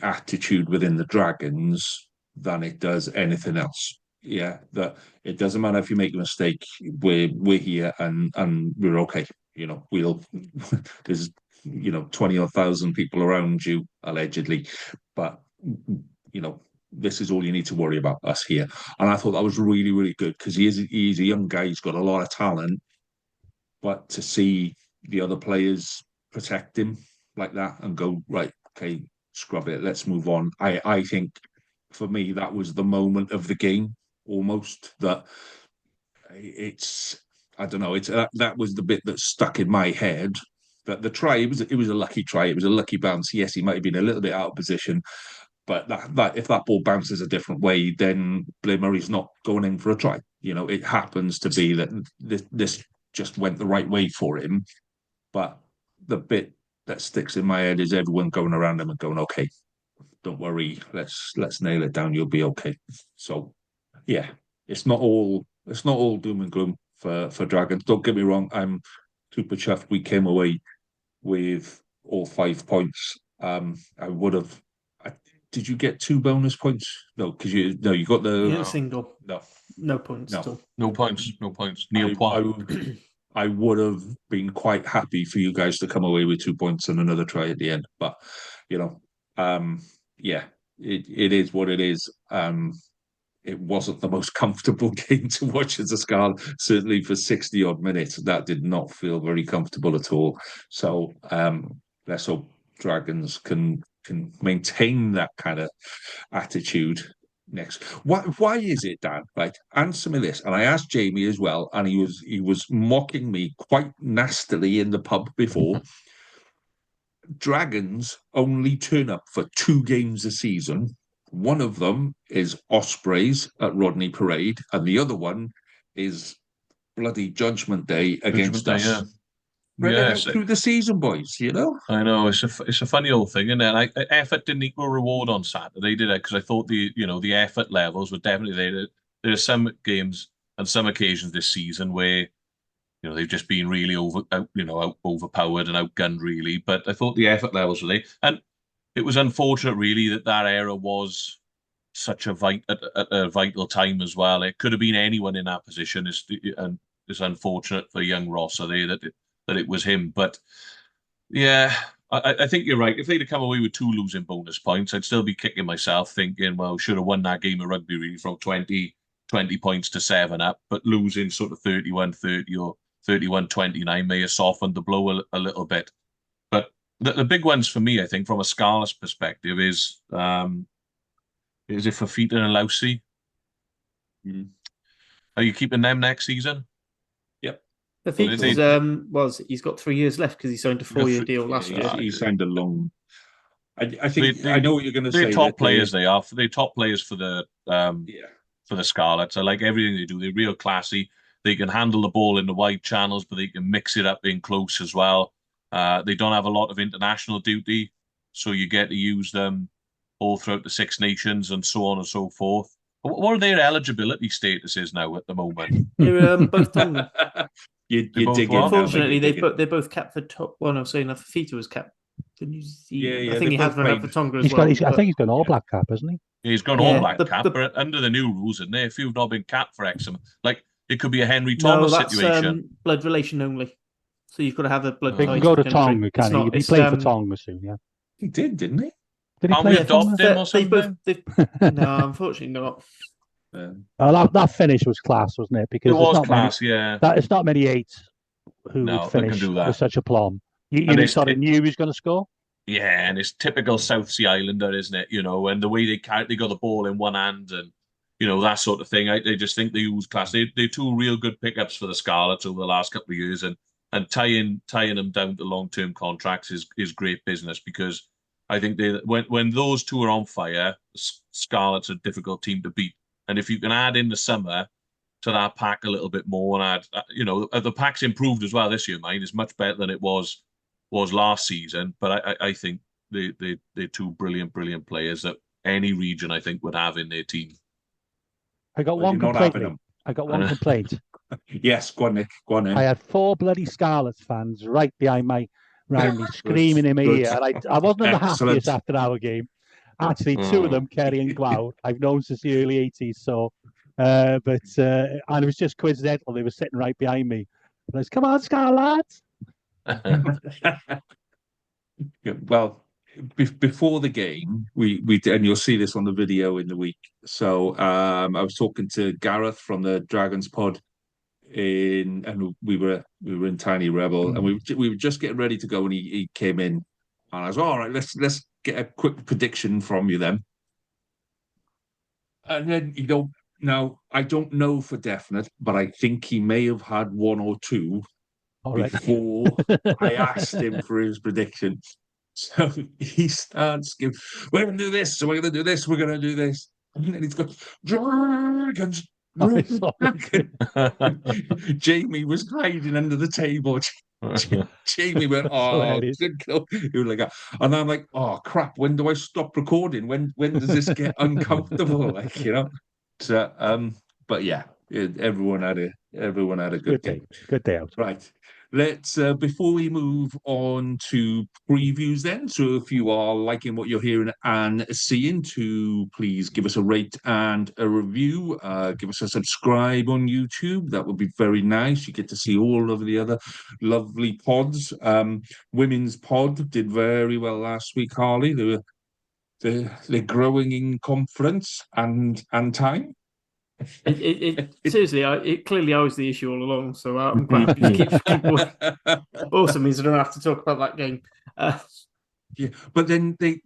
attitude within the Dragons than it does anything else. Yeah, that it doesn't matter if you make a mistake. We're here and we're okay. There's 20,000 people around you allegedly, but this is all you need to worry about, us here. And I thought that was really, really good because he's a young guy. He's got a lot of talent, but to see the other players protect him like that and go, right, okay, scrub it, let's move on. I think for me that was the moment of the game almost. That it's, I don't know, it's that was the bit that stuck in my head. That the try, it was a lucky try, it was a lucky bounce. Yes, he might have been a little bit out of position, but that if that ball bounces a different way, then Blair Murray's not going in for a try. It happens to be that this just went the right way for him. But the bit that sticks in my head is everyone going around him and going, "Okay, don't worry, let's nail it down. You'll be okay." So, yeah, it's not all doom and gloom for Dragons. Don't get me wrong, I'm super chuffed we came away with all 5 points. I would have. Did you get 2 bonus points? No, because you got the single. No points. No, no points. Neil I would have been quite happy for you guys to come away with 2 points and another try at the end. But, yeah, it is what it is. It wasn't the most comfortable game to watch as a Scarlet. Certainly for 60-odd minutes, that did not feel very comfortable at all. So let's hope Dragons can maintain that kind of attitude next. Why is it, Dan? Right, answer me this. And I asked Jamie as well, and he was mocking me quite nastily in the pub before. Dragons only turn up for 2 games a season. One of them is Ospreys at Rodney Parade, and the other one is bloody Judgement Day against us. Yeah. Through the season, boys. I know it's a funny old thing, and then effort didn't equal reward on Saturday, did it? Because I thought the effort levels were definitely there. There are some games and some occasions this season where they've just been really overpowered and outgunned, really. But I thought the effort levels were there, and it was unfortunate, really, that era was such a vital time as well. It could have been anyone in that position, and it's unfortunate for young Rosser there that it was him. But yeah, I think you're right. If they'd have come away with 2 losing bonus points, I'd still be kicking myself, thinking, well, should have won that game of rugby really from 20 points to 7 up, but losing sort of 31-30 or 31-29 may have softened the blow a little bit. But the big ones for me, I think, from a Scarlet's perspective, is it Fafita and Lousy? Are you keeping them next season? Yep. I think he's got 3 years left because he signed a 4-year deal last year. He signed a long. I think I know what you're going to say. They're top players. They are. They're top players for the for the Scarlets. I like everything they do. They're real classy. They can handle the ball in the wide channels, but they can mix it up in close as well. They don't have a lot of international duty, so you get to use them all throughout the Six Nations and so on and so forth. What are their eligibility statuses now at the moment? They're both Tongan. You dig in. Unfortunately, they're both capped for top one. I was saying Fafita was capped for New Zealand. Yeah, I think he has run out for Tonga as well. I think he's got an All Black cap, hasn't he? Yeah, he's got an All Black cap, but under the new rules, isn't there? If you've not been capped for X, like it could be a Henry Thomas situation. Blood relation only. So you've got to have the blood They ties can go to to the country. Tonga, It's can he? not. He It's played for Tonga soon, yeah. He didn't he? Did he Can't play we for adopt Tonga? him or something? No, unfortunately not. That finish was class, wasn't it? Because It was class, yeah. it's not many eights who would No, they can finish do with that. such aplomb. And You sort of knew he was going to score. Yeah, and it's typical South Sea Islander, isn't it? You know, and the way they got the ball in one hand and, you know, that sort of thing. I just think they use class. They're two real good pickups for the Scarlets over the last couple of years, and tying them down to long-term contracts is great business, because I think when those two are on fire, Scarlets are a difficult team to beat. And if you can add in the summer to that pack a little bit more, and add, you know, the pack's improved as well this year. Mine is much better than it was last season, but I think they're two brilliant players that any region, I think, would have in their team. I got one complaint. I got one complaint. Yes, go on, Nick. Go on in. I had 4 bloody Scarlets fans right behind me, screaming in my ear. And I wasn't the happiest after our game. Actually, 2 of them, Kerry and Gwawr, I've known since the early 80s. So, and it was just coincidental. They were sitting right behind me. I was, come on, Scarlets. Well, before the game, we and you'll see this on the video in the week. So I was talking to Gareth from the Dragons pod, and we were in Tiny Rebel, and we were just getting ready to go, and he came in, and I was all right. Let's get a quick prediction from you then. And then, you know, now I don't know for definite, but I think he may have had 1 or 2 before I asked him for his prediction. So he starts giving, we're going to do this, so we're going to do this, we're going to do this. And then he's got, Dragons. Jamie was hiding under the table. Jamie went, oh, good go. He was like, and I'm like, oh, crap, when do I stop recording? When does this get uncomfortable? Like, you know? So, but yeah, everyone had a good game. Good day out. Right. Let's before we move on to previews then, so if you are liking what you're hearing and seeing, to please give us a rate and a review, give us a subscribe on YouTube. That would be very nice. You get to see all of the other lovely pods. Women's pod did very well last week, Harley. They're growing in confidence and time. Seriously, clearly I was the issue all along, so I'm quite happy to keep awesome means I don't have to talk about that game. Yeah, but then the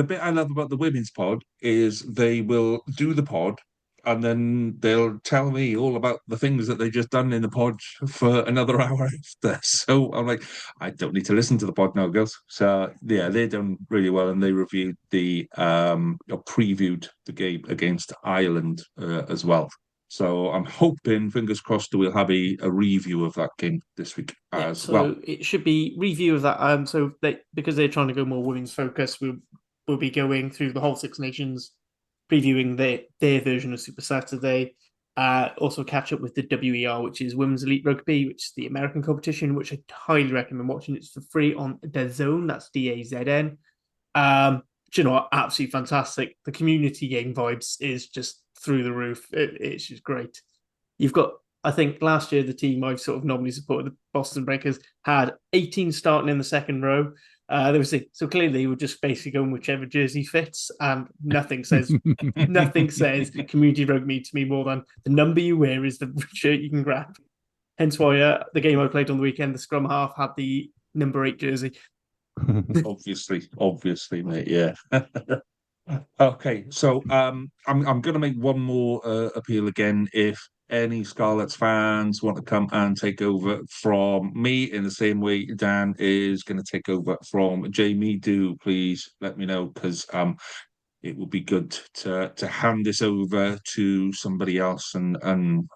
bit I love about the women's pod is they will do the pod, and then they'll tell me all about the things that they just done in the pod for another hour after. So I'm like, I don't need to listen to the pod now, girls. So yeah, they've done really well, and they reviewed previewed the game against Ireland as well. So I'm hoping, fingers crossed, that we'll have a review of that game this week as well. So it should be review of that. So because they're trying to go more women's focus, we'll be going through the whole Six Nations, previewing their version of Super Saturday. Also catch up with the WER, which is Women's Elite Rugby, which is the American competition, which I highly recommend watching. It's for free on DAZN. That's DAZN. You know, absolutely fantastic. The community game vibes is just through the roof. It's just great. You've got, I think last year, the team I've sort of normally supported, the Boston Breakers, had 18 starting in the second row. So clearly they were just basically going whichever jersey fits, and nothing says community rugby to me more than the number you wear is the shirt you can grab. Hence why the game I played on the weekend, the scrum half had the number 8 jersey. Obviously, mate. Yeah. Okay, so I'm going to make one more appeal again. If any Scarlets fans want to come and take over from me in the same way Dan is going to take over from Jamie, do please let me know, because it would be good to hand this over to somebody else and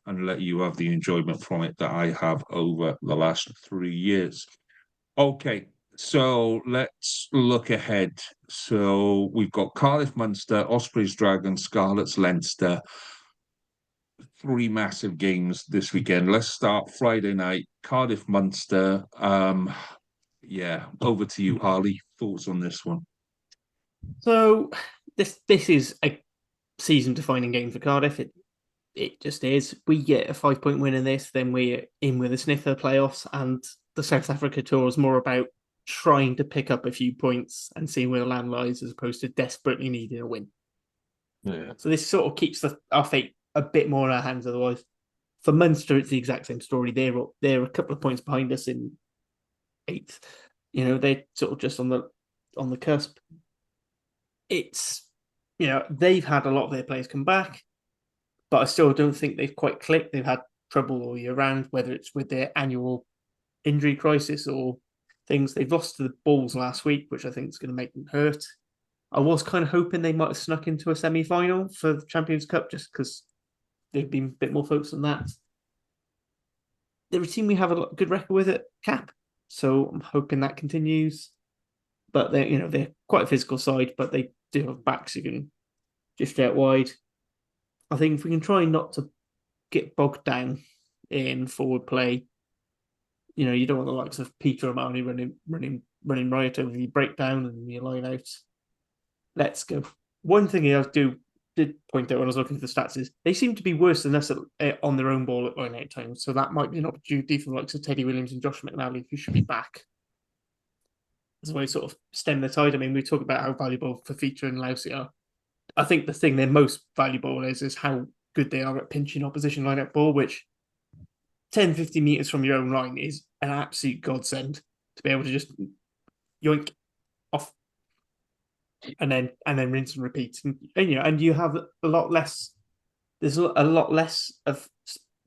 let you have the enjoyment from it that I have over the last 3 years. Okay. So let's look ahead. So we've got Cardiff, Munster, Ospreys, Dragons, Scarlets, Leinster. 3 massive games this weekend. Let's start Friday night, Cardiff, Munster. Yeah, over to you, Harley. Thoughts on this one? So this is a season-defining game for Cardiff. It just is. We get a 5-point win in this, then we're in with a sniffer playoffs, and the South Africa tour is more about trying to pick up a few points and seeing where the land lies, as opposed to desperately needing a win. Yeah. So this sort of keeps our fate a bit more in our hands. Otherwise, for Munster, it's the exact same story. They're a couple of points behind us in 8th. They're sort of just on the cusp. It's they've had a lot of their players come back, but I still don't think they've quite clicked. They've had trouble all year round, whether it's with their annual injury crisis or things. They've lost to the Bulls last week, which I think is going to make them hurt. I was kind of hoping they might have snuck into a semi-final for the Champions Cup, just because they've been a bit more focused on that. They're a team we have a good record with at Cap, so I'm hoping that continues. But they're quite a physical side, but they do have backs who can drift out wide. I think if we can try not to get bogged down in forward play, you don't want the likes of Peter O'Malley running riot over the breakdown and the line out. Let's go. One thing I did point out when I was looking at the stats is they seem to be worse than us on their own ball at line out times. So that might be an opportunity for the likes of Teddy Williams and Josh McNally, who should be back, as a way to sort of stem the tide. I mean, we talk about how valuable Fafita and Lousy are. I think the thing they're most valuable is how good they are at pinching opposition line out ball, which 10, 50 metres from your own line is an absolute godsend to be able to just yoink off and then rinse and repeat. And you have a lot less, there's a lot less of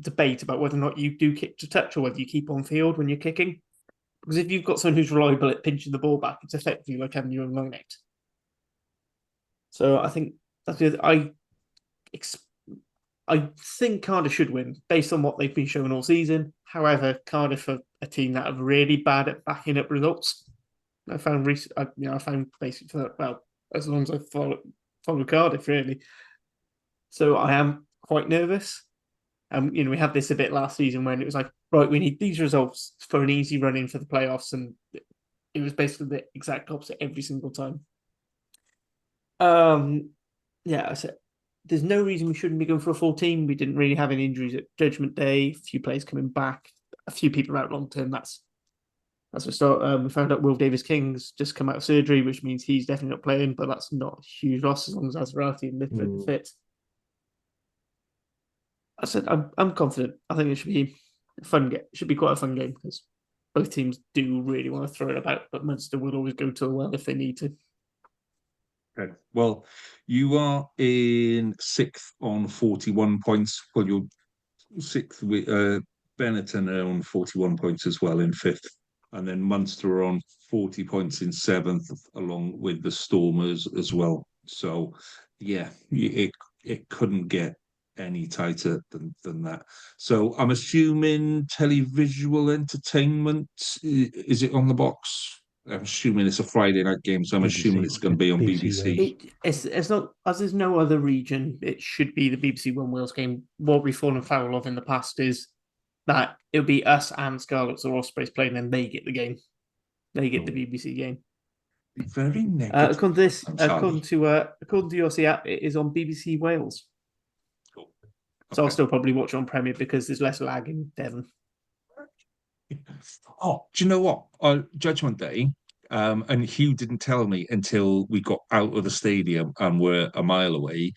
debate about whether or not you do kick to touch or whether you keep on field when you're kicking. Because if you've got someone who's reliable at pinching the ball back, it's effectively like having your own line out. So I think that's the I think Cardiff should win based on what they've been showing all season. However, Cardiff are a team that are really bad at backing up results. I found basically as long as I follow Cardiff really. So I am quite nervous. We had this a bit last season when it was like, right, we need these results for an easy run in for the playoffs, and it was basically the exact opposite every single time. I said there's no reason we shouldn't be going for a full team. We didn't really have any injuries at Judgment Day. A few players coming back, a few people out long term. That's a start. We found out Will Davis-King's just come out of surgery, which means he's definitely not playing, but that's not a huge loss as long as Azarati and Lidford are fit. I said I'm confident. I think it should be a fun game. It should be quite a fun game because both teams do really want to throw it about, but Munster will always go to the well if they need to. Okay. Well, you are in 6th on 41 points. Well, you're 6th with Benetton are on 41 points as well in 5th. And then Munster are on 40 points in 7th, along with the Stormers as well. So, yeah, it couldn't get any tighter than that. So I'm assuming televisual entertainment, is it on the box? I'm assuming it's a Friday night game, so I'm assuming it's going to be on BBC. It's not, as there's no other region, it should be the BBC One Wales game. What we've fallen foul of in the past is that it'll be us and Scarlets or Ospreys playing, and they get the game. They get the BBC game. Very negative. According to your app, it is on BBC Wales. Cool. So I'll still probably watch it on Premier because there's less lag in Devon. Oh, do you know what? Judgment Day, and Hugh didn't tell me until we got out of the stadium and were a mile away.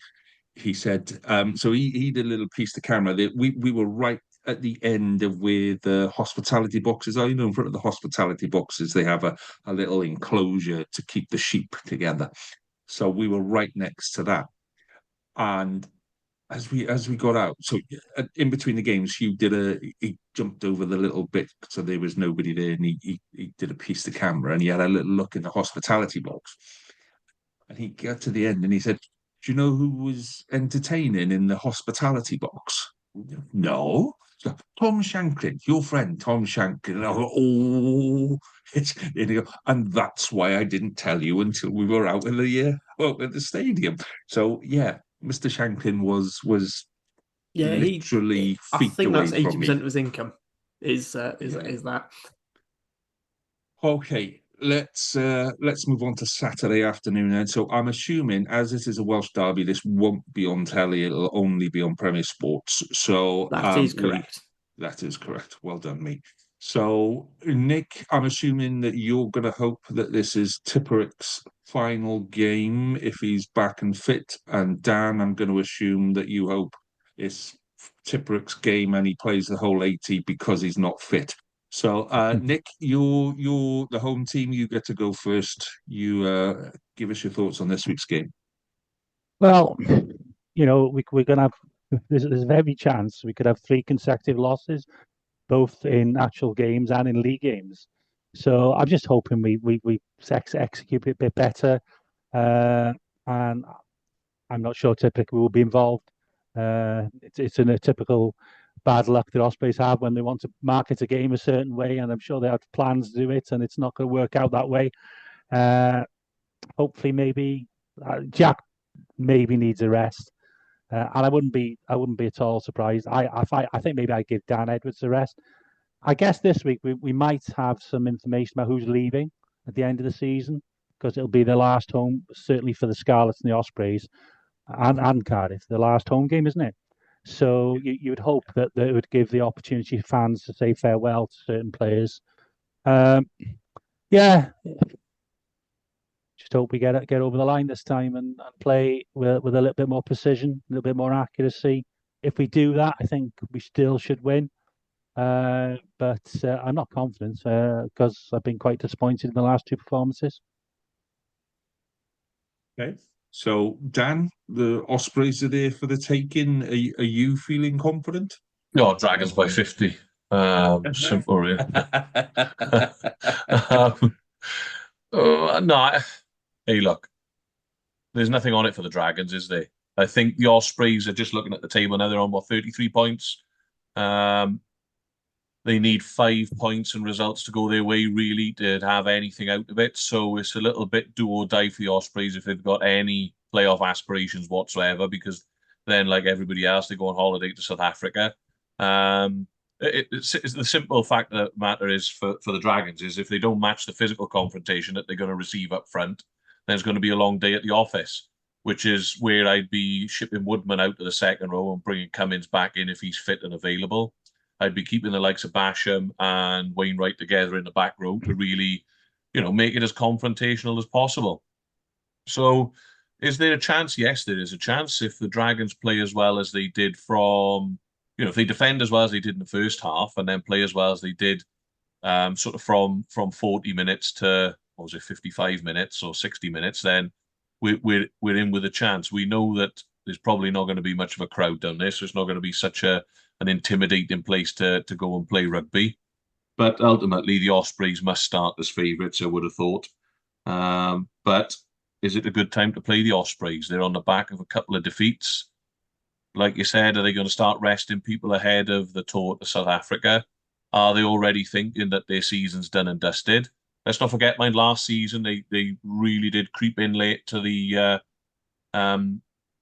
He said, so he did a little piece to camera. We were right at the end of where the hospitality boxes are. In front of the hospitality boxes, they have a little enclosure to keep the sheep together. So we were right next to that. And as we got out, so in between the games, Hugh he jumped over the little bit so there was nobody there, and he did a piece to camera, and he had a little look in the hospitality box, and he got to the end and he said, "Do you know who was entertaining in the hospitality box?" No. So, Tom Shanklin, your friend Tom Shanklin. And I go, and that's why I didn't tell you until we were out in the stadium. So yeah. Mr. Shanklin was literally I feet think away that's 80% of his income is that. Okay, let's move on to Saturday afternoon then. So I'm assuming, as it is a Welsh derby, this won't be on telly. It'll only be on Premier Sports. So that is correct. That is correct. Well done, me. So, Nick, I'm assuming that you're going to hope that this is Tipperick's final game if he's back and fit. And Dan, I'm going to assume that you hope it's Tipperick's game and he plays the whole 80 because he's not fit. So, Nick, you're the home team. You get to go first. You give us your thoughts on this week's game. Well, we're going to have, there's a very chance we could have 3 consecutive losses, both in actual games and in league games. So I'm just hoping we execute it a bit better. And I'm not sure typically will be involved. It's in a typical bad luck that Ospreys have when they want to market a game a certain way, and I'm sure they have plans to do it, and it's not going to work out that way. Hopefully, maybe Jack maybe needs a rest, and I wouldn't be at all surprised. I think maybe I give Dan Edwards a rest. I guess this week we might have some information about who's leaving at the end of the season, because it'll be the last home, certainly for the Scarlets and the Ospreys, and Cardiff, the last home game, isn't it? So you would hope that it would give the opportunity for fans to say farewell to certain players. Yeah, just hope we get over the line this time and play with a little bit more precision, a little bit more accuracy. If we do that, I think we still should win. But I'm not confident because I've been quite disappointed in the last 2 performances. Okay. So, Dan, the Ospreys are there for the taking. Are you feeling confident? No, Dragons by 50. Simple, really. No, hey, look, there's nothing on it for the Dragons, is there? I think the Ospreys are just looking at the table now. They're on, 33 points. They need 5 points and results to go their way, really, to have anything out of it. So it's a little bit do or die for the Ospreys if they've got any playoff aspirations whatsoever, because then, like everybody else, they go on holiday to South Africa. It's the simple fact of the matter is for the Dragons is if they don't match the physical confrontation that they're going to receive up front, then it's going to be a long day at the office, which is where I'd be shipping Woodman out to the second row and bringing Cummins back in if he's fit and available. I'd be keeping the likes of Basham and Wainwright together in the back row to really, make it as confrontational as possible. So is there a chance? Yes, there is a chance if the Dragons play as well as they did if they defend as well as they did in the first half and then play as well as they did sort of from 40 minutes to, 55 minutes or 60 minutes, then we're in with a chance. We know that there's probably not going to be much of a crowd down there, so it's not going to be such an intimidating place to go and play rugby. But ultimately, the Ospreys must start as favourites, I would have thought. But is it a good time to play the Ospreys? They're on the back of a couple of defeats. Like you said, are they going to start resting people ahead of the tour to South Africa? Are they already thinking that their season's done and dusted? Let's not forget, last season they really did creep in late to the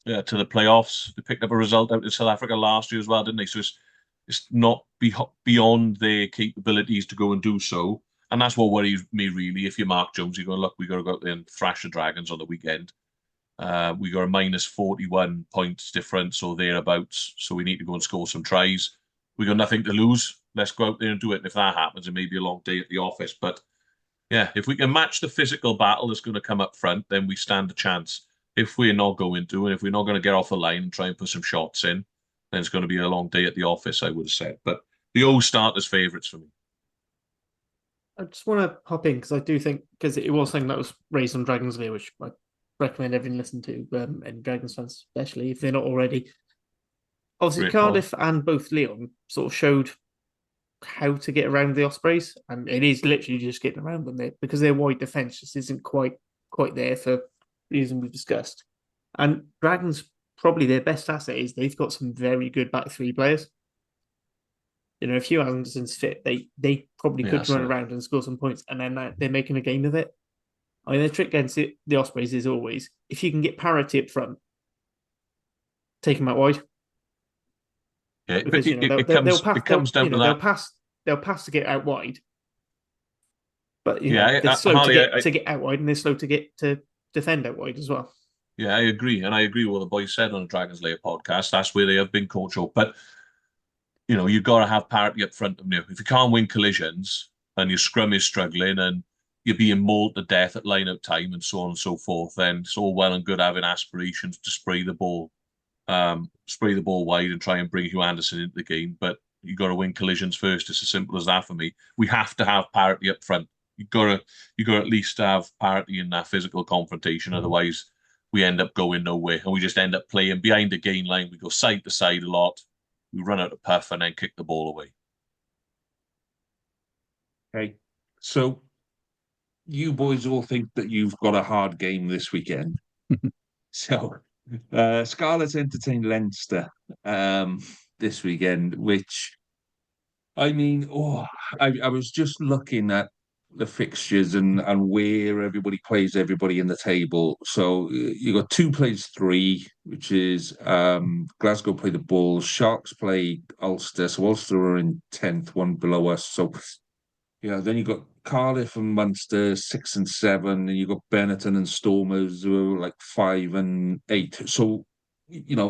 playoffs. They picked up a result out in South Africa last year as well, didn't they? So it's not beyond their capabilities to go and do so. And that's what worries me, really. If you're Mark Jones, you're going, look, we've got to go out there and thrash the Dragons on the weekend. We got a minus 41 points difference or thereabouts. So we need to go and score some tries. We got nothing to lose. Let's go out there and do it. And if that happens, it may be a long day at the office. But yeah, if we can match the physical battle that's going to come up front, then we stand a chance. If we're not going to, and if we're not going to get off the line and try and put some shots in, then it's going to be a long day at the office, I would have said. But the old starters favourites for me. I just want to hop in because I do think, because it was something that was raised on Dragons Lair, which I recommend everyone listen to, and Dragons fans especially, if they're not already. Obviously, Great Cardiff and both Leon sort of showed how to get around the Ospreys, and it is literally just getting around them because their wide defence just isn't quite there for reason we've discussed. And Dragons, probably their best asset is they've got some very good back 3 players. If Hugh Anderson's fit, they probably could run around and score some points, and then they're making a game of it. I mean, the trick against the Ospreys is always, if you can get parity up front, take them out wide. Yeah, because, it comes down to that. They'll pass to get out wide. But they're slow to get out wide, and they're slow to defend out wide as well. Yeah, I agree. And I agree with what the boys said on the Dragons Lair podcast. That's where they have been coached up. But you've got to have parity up front of you. If you can't win collisions and your scrum is struggling and you're being mauled to death at line-out time and so on and so forth, then it's all well and good having aspirations to spray the ball wide and try and bring Hugh Anderson into the game. But you've got to win collisions first. It's as simple as that for me. We have to have parity up front. You've got to at least have parity in that physical confrontation. Otherwise, we end up going nowhere and we just end up playing behind the gain line. We go side to side a lot. We run out of puff and then kick the ball away. Okay, so you boys all think that you've got a hard game this weekend. So Scarlets entertain Leinster this weekend, which, I mean, I was just looking at the fixtures and where everybody plays everybody in the table. So you got 2 plays 3, which is Glasgow play the Bulls, Sharks play Ulster. So Ulster are in 10th, one below us. So then you got Cardiff and Munster 6 and 7, and you got Benetton and Stormers who are like 5 and 8. So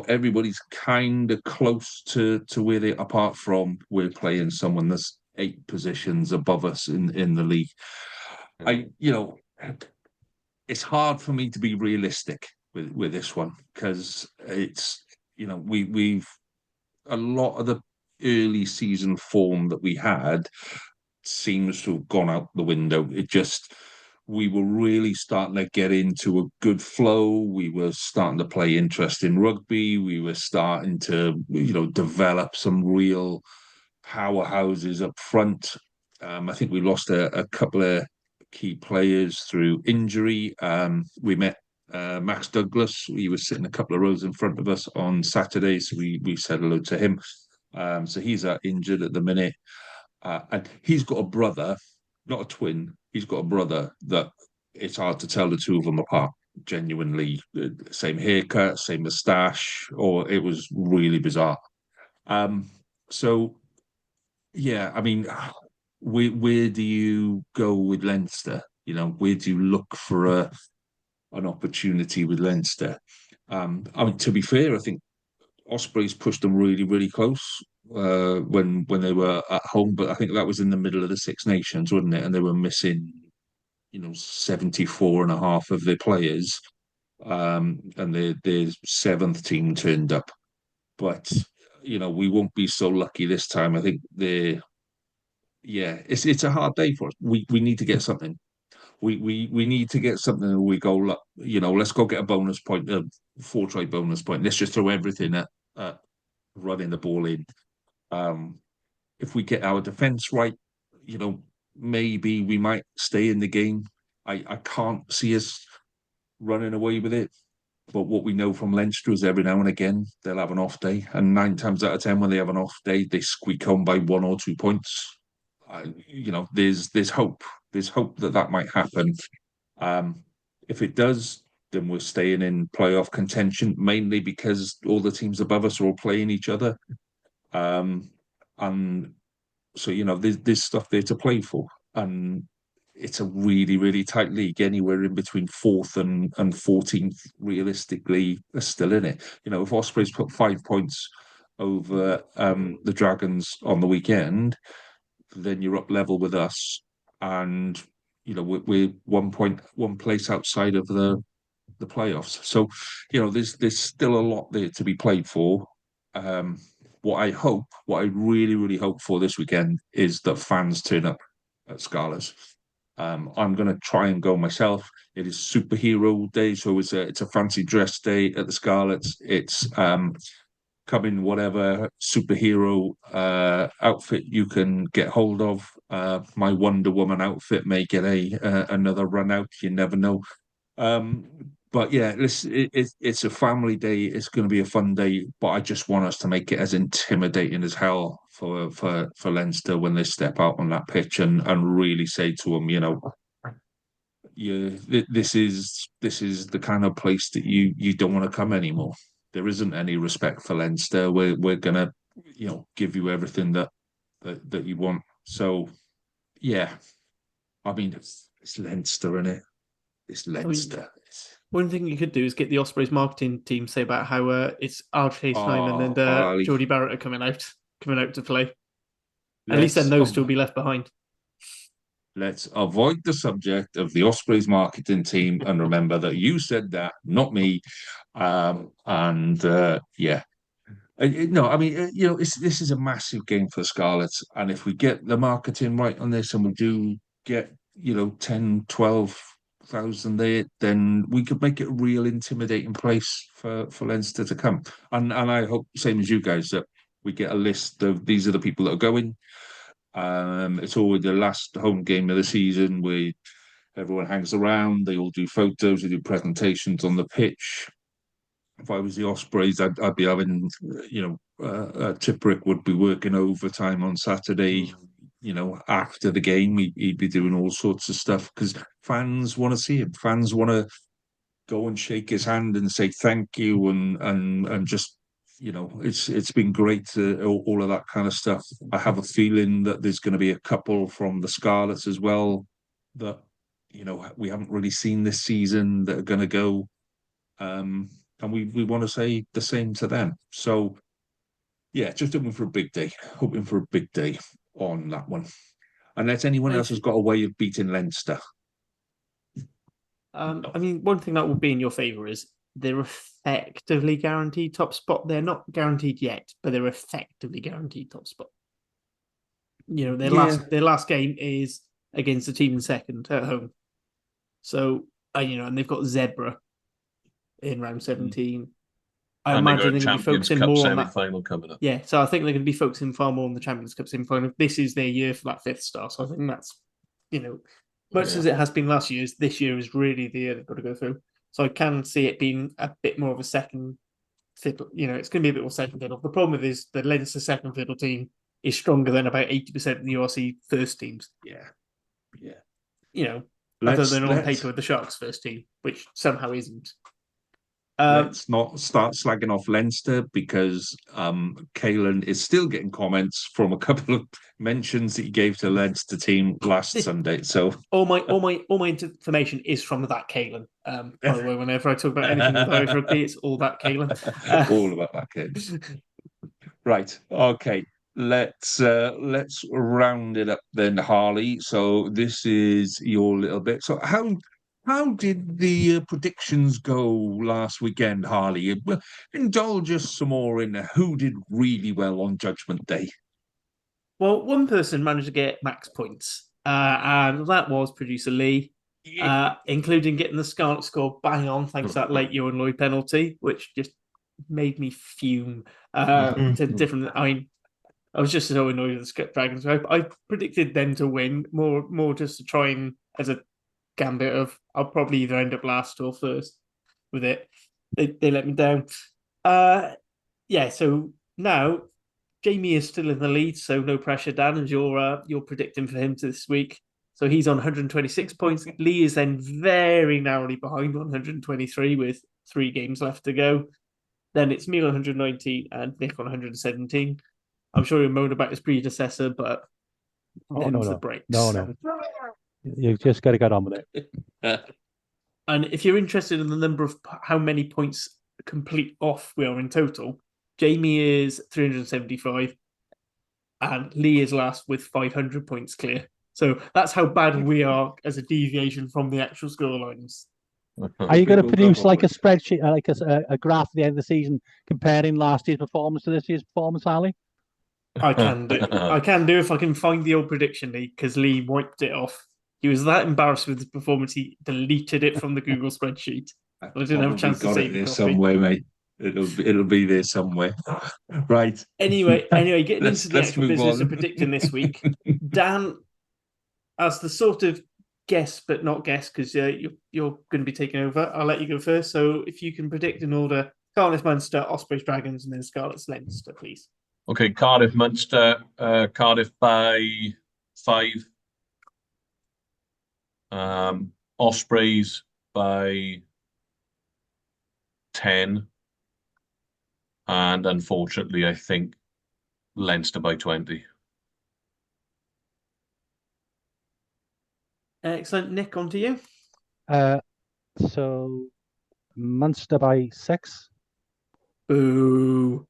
everybody's kind of close to where they, apart from we're playing someone that's 8 positions above us in the league. It's hard for me to be realistic with this one because it's we've a lot of the early season form that we had seems to have gone out the window. We were really starting to get into a good flow. We were starting to play interesting rugby. We were starting to, develop some real powerhouses up front. I think we lost a couple of key players through injury. We met Max Douglas. He was sitting a couple of rows in front of us on Saturday, so we said hello to him. So he's injured at the minute. And he's got a brother, not a twin. He's got a brother that it's hard to tell the two of them apart. Genuinely, same haircut, same moustache, or it was really bizarre. So, yeah, I mean, where do you go with Leinster? Where do you look for an opportunity with Leinster? I mean, to be fair, I think Ospreys pushed them really, really close when they were at home, but I think that was in the middle of the Six Nations, wasn't it? And they were missing, 74 and a half of their players, and their 7th team turned up. But we won't be so lucky this time. I think it's a hard day for us. We need to get something. We need to get something and we go, look, let's go get a bonus point, a 4-try bonus point. Let's just throw everything at running the ball in. If we get our defence right, maybe we might stay in the game. I can't see us running away with it. But what we know from Leinster is every now and again they'll have an off day, and 9 times out of 10 when they have an off day, they squeak home by 1 or 2 points. There's hope. There's hope that might happen. If it does, then we're staying in playoff contention, mainly because all the teams above us are all playing each other. And so, there's stuff there to play for. And it's a really, really tight league. Anywhere in between 4th and 14th, realistically, are still in it. If Ospreys put 5 points over the Dragons on the weekend, then you're up level with us. And, we're 1 place outside of the playoffs. So, there's still a lot there to be played for. What I really, really hope for this weekend is that fans turn up at Scarlets. I'm going to try and go myself. It is superhero day, so it's a fancy dress day at the Scarlets. It's come in whatever superhero outfit you can get hold of. My Wonder Woman outfit may get another run out. You never know. But yeah, it's a family day. It's going to be a fun day, but I just want us to make it as intimidating as hell for Leinster when they step out on that pitch and really say to them, this is the kind of place that you don't want to come anymore. There isn't any respect for Leinster. We're gonna, give you everything that you want. So, yeah, I mean, it's Leinster, isn't it? It's Leinster. One thing you could do is get the Ospreys marketing team say about how it's Archie Snyman and Harley. Geordie Barrett are coming out. coming out to play. At least then those two will be left behind. Let's avoid the subject of the Ospreys marketing team and remember that you said that, not me. Yeah. No, I mean, this is a massive game for the Scarlets. And if we get the marketing right on this and we do get, 10, 12,000 there, then we could make it a real intimidating place for Leinster to come. And I hope, same as you guys, that we get a list of these are the people that are going. It's always the last home game of the season where everyone hangs around, they all do photos, they do presentations on the pitch. If I was the Ospreys, I'd be having, Tipperick would be working overtime on Saturday, after the game. He'd be doing all sorts of stuff because fans want to see him. Fans want to go and shake his hand and say thank you and just, it's been great, all of that kind of stuff. I have a feeling that there's going to be a couple from the Scarlets as well that, we haven't really seen this season that are going to go. And we want to say the same to them. So, yeah, just hoping for a big day. Hoping for a big day on that one. Unless anyone else has got a way of beating Leinster. I mean, one thing that will be in your favour is they're effectively guaranteed top spot. They're not guaranteed yet, but they're effectively guaranteed top spot. Their last game is against the team in second at home. So, and they've got Zebra in round 17. I imagine they're going to be focusing more on that final coming up. Yeah, so I think they're going to be focusing far more on the Champions Cup semi-final. This is their year for that 5th star. So I think that's, much as it has been last year's, this year is really the year they've got to go through. So I can see it being a bit more of a second fiddle. It's going to be a bit more second fiddle. The problem with is the Leinster second fiddle team is stronger than about 80% of the URC first teams. Yeah. Other than on paper with the Sharks first team, which somehow isn't. Let's not start slagging off Leinster because Caelan is still getting comments from a couple of mentions that he gave to the Leinster team last Sunday. So all my information is from that Caelan. By the way, whenever I talk about anything with Irish rugby, it's all that Caelan. All about that Caelan. Right. Okay. Let's round it up then, Harley. So this is your little bit. So how did the predictions go last weekend, Harley? Well, indulge us some more in who did really well on Judgment Day. Well, one person managed to get max points, and that was producer Lee, including getting the Scarlet score bang on thanks to that late Ewan Lloyd penalty, which just made me fume. I was just so annoyed with the Script Dragons. I predicted them to win more just to try and as a gambit of I'll probably either end up last or first with it. They let me down. So now Jamie is still in the lead, so no pressure, Dan, as you're predicting for him this week. So he's on 126 points. Lee is then very narrowly behind 123 with 3 games left to go. Then it's me on 119 and Nick on 117. I'm sure he'll moan about his predecessor, but the breaks. No. You just got to get on with it. And if you're interested in the number of how many points complete off we are in total, Jamie is 375 and Lee is last with 500 points clear. So that's how bad we are as a deviation from the actual scorelines. Are you going to produce like a spreadsheet, like a graph at the end of the season comparing last year's performance to this year's performance, Ali? I can do if I can find the old prediction league because Lee wiped it off. He was that embarrassed with his performance, he deleted it from the Google spreadsheet. I didn't have a chance to save it somewhere, mate. It'll be there somewhere. Right. Anyway, getting into the actual business of predicting this week, Dan, as the sort of guess but not guess, because you're going to be taking over, I'll let you go first. So if you can predict in order, Scarlets Munster, Ospreys Dragons, and then Scarlets Leinster, please. Okay, Cardiff Munster, Cardiff by 5. Ospreys by 10. And unfortunately, I think Leinster by 20. Excellent. Nick, on to you. So Munster by 6. Boo.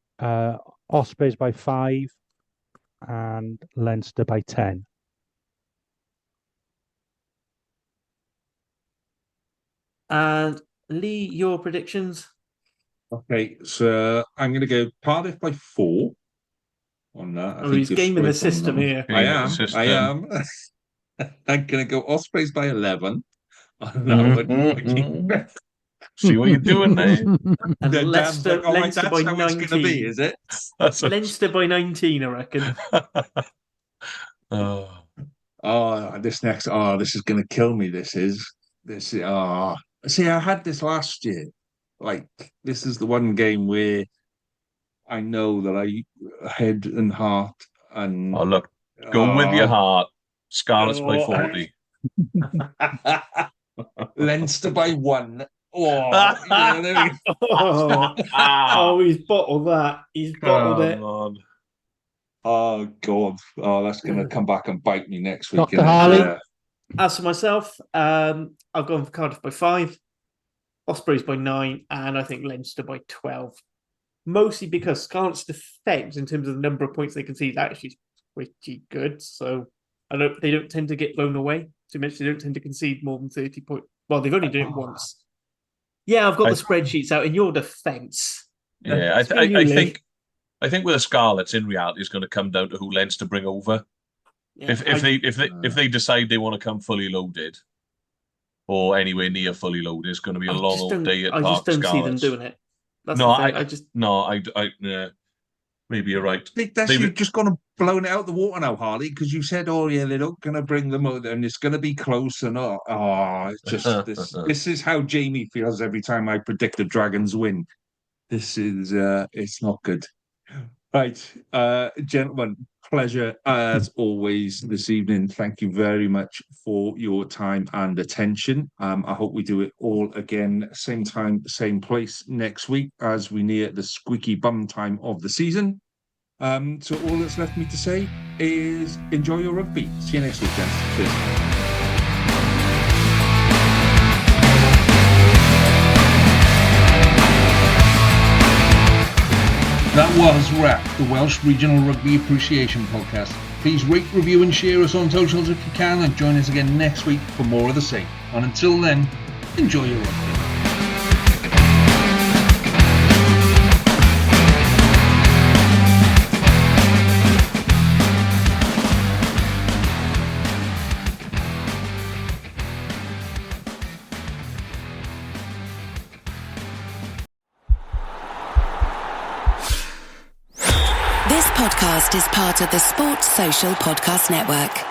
Ospreys by 5. and Leinster by 10. And Lee, your predictions? Okay, so I'm going to go Cardiff by 4 on that. He's gaming the system here. I am. I'm going to go Ospreys by 11. See what you're doing there? And Leinster by that's how 19. it's going to be, is it? Leinster by 19, I reckon. This is going to kill me. See, I had this last year. Like, this is the one game where I know that I head and heart and look, go with your heart. Scarlets by 40. Leinster by 1. He's bottled that. He's bottled it. On. Oh God! Oh, that's going to come back and bite me next week. Dr. Harley. As for myself, I've gone for Cardiff by 5, Ospreys by 9, and I think Leinster by 12. Mostly because Scarlet's defence, in terms of the number of points they concede, is actually pretty good. So they don't tend to get blown away. So much they don't tend to concede more than 30 points. Well, they've only done it once. Yeah, I've got the spreadsheets out in your defence. Yeah, I think with the Scarlets, in reality, it's going to come down to who Leinster bring over. Yeah, if they decide they want to come fully loaded, or anywhere near fully loaded, it's going to be a long old day at Park I just don't Scarlets. see them doing it. Maybe you're right. I think you've just gone and blown it out the water now, Harley, because you said, they're not going to bring them out and it's going to be close and it's just this is how Jamie feels every time I predict the Dragons win. This is it's not good. Right, gentlemen, pleasure as always this evening. Thank you very much for your time and attention. I hope we do it all again, same time, same place next week as we near the squeaky bum time of the season. So all that's left me to say is enjoy your rugby. See you next week, gents. Cheers. That was WRAP, the Welsh Regional Rugby Appreciation Podcast. Please rate, review and share us on socials if you can, and join us again next week for more of the same. And until then, enjoy your rugby. This podcast is part of the Sports Social Podcast Network.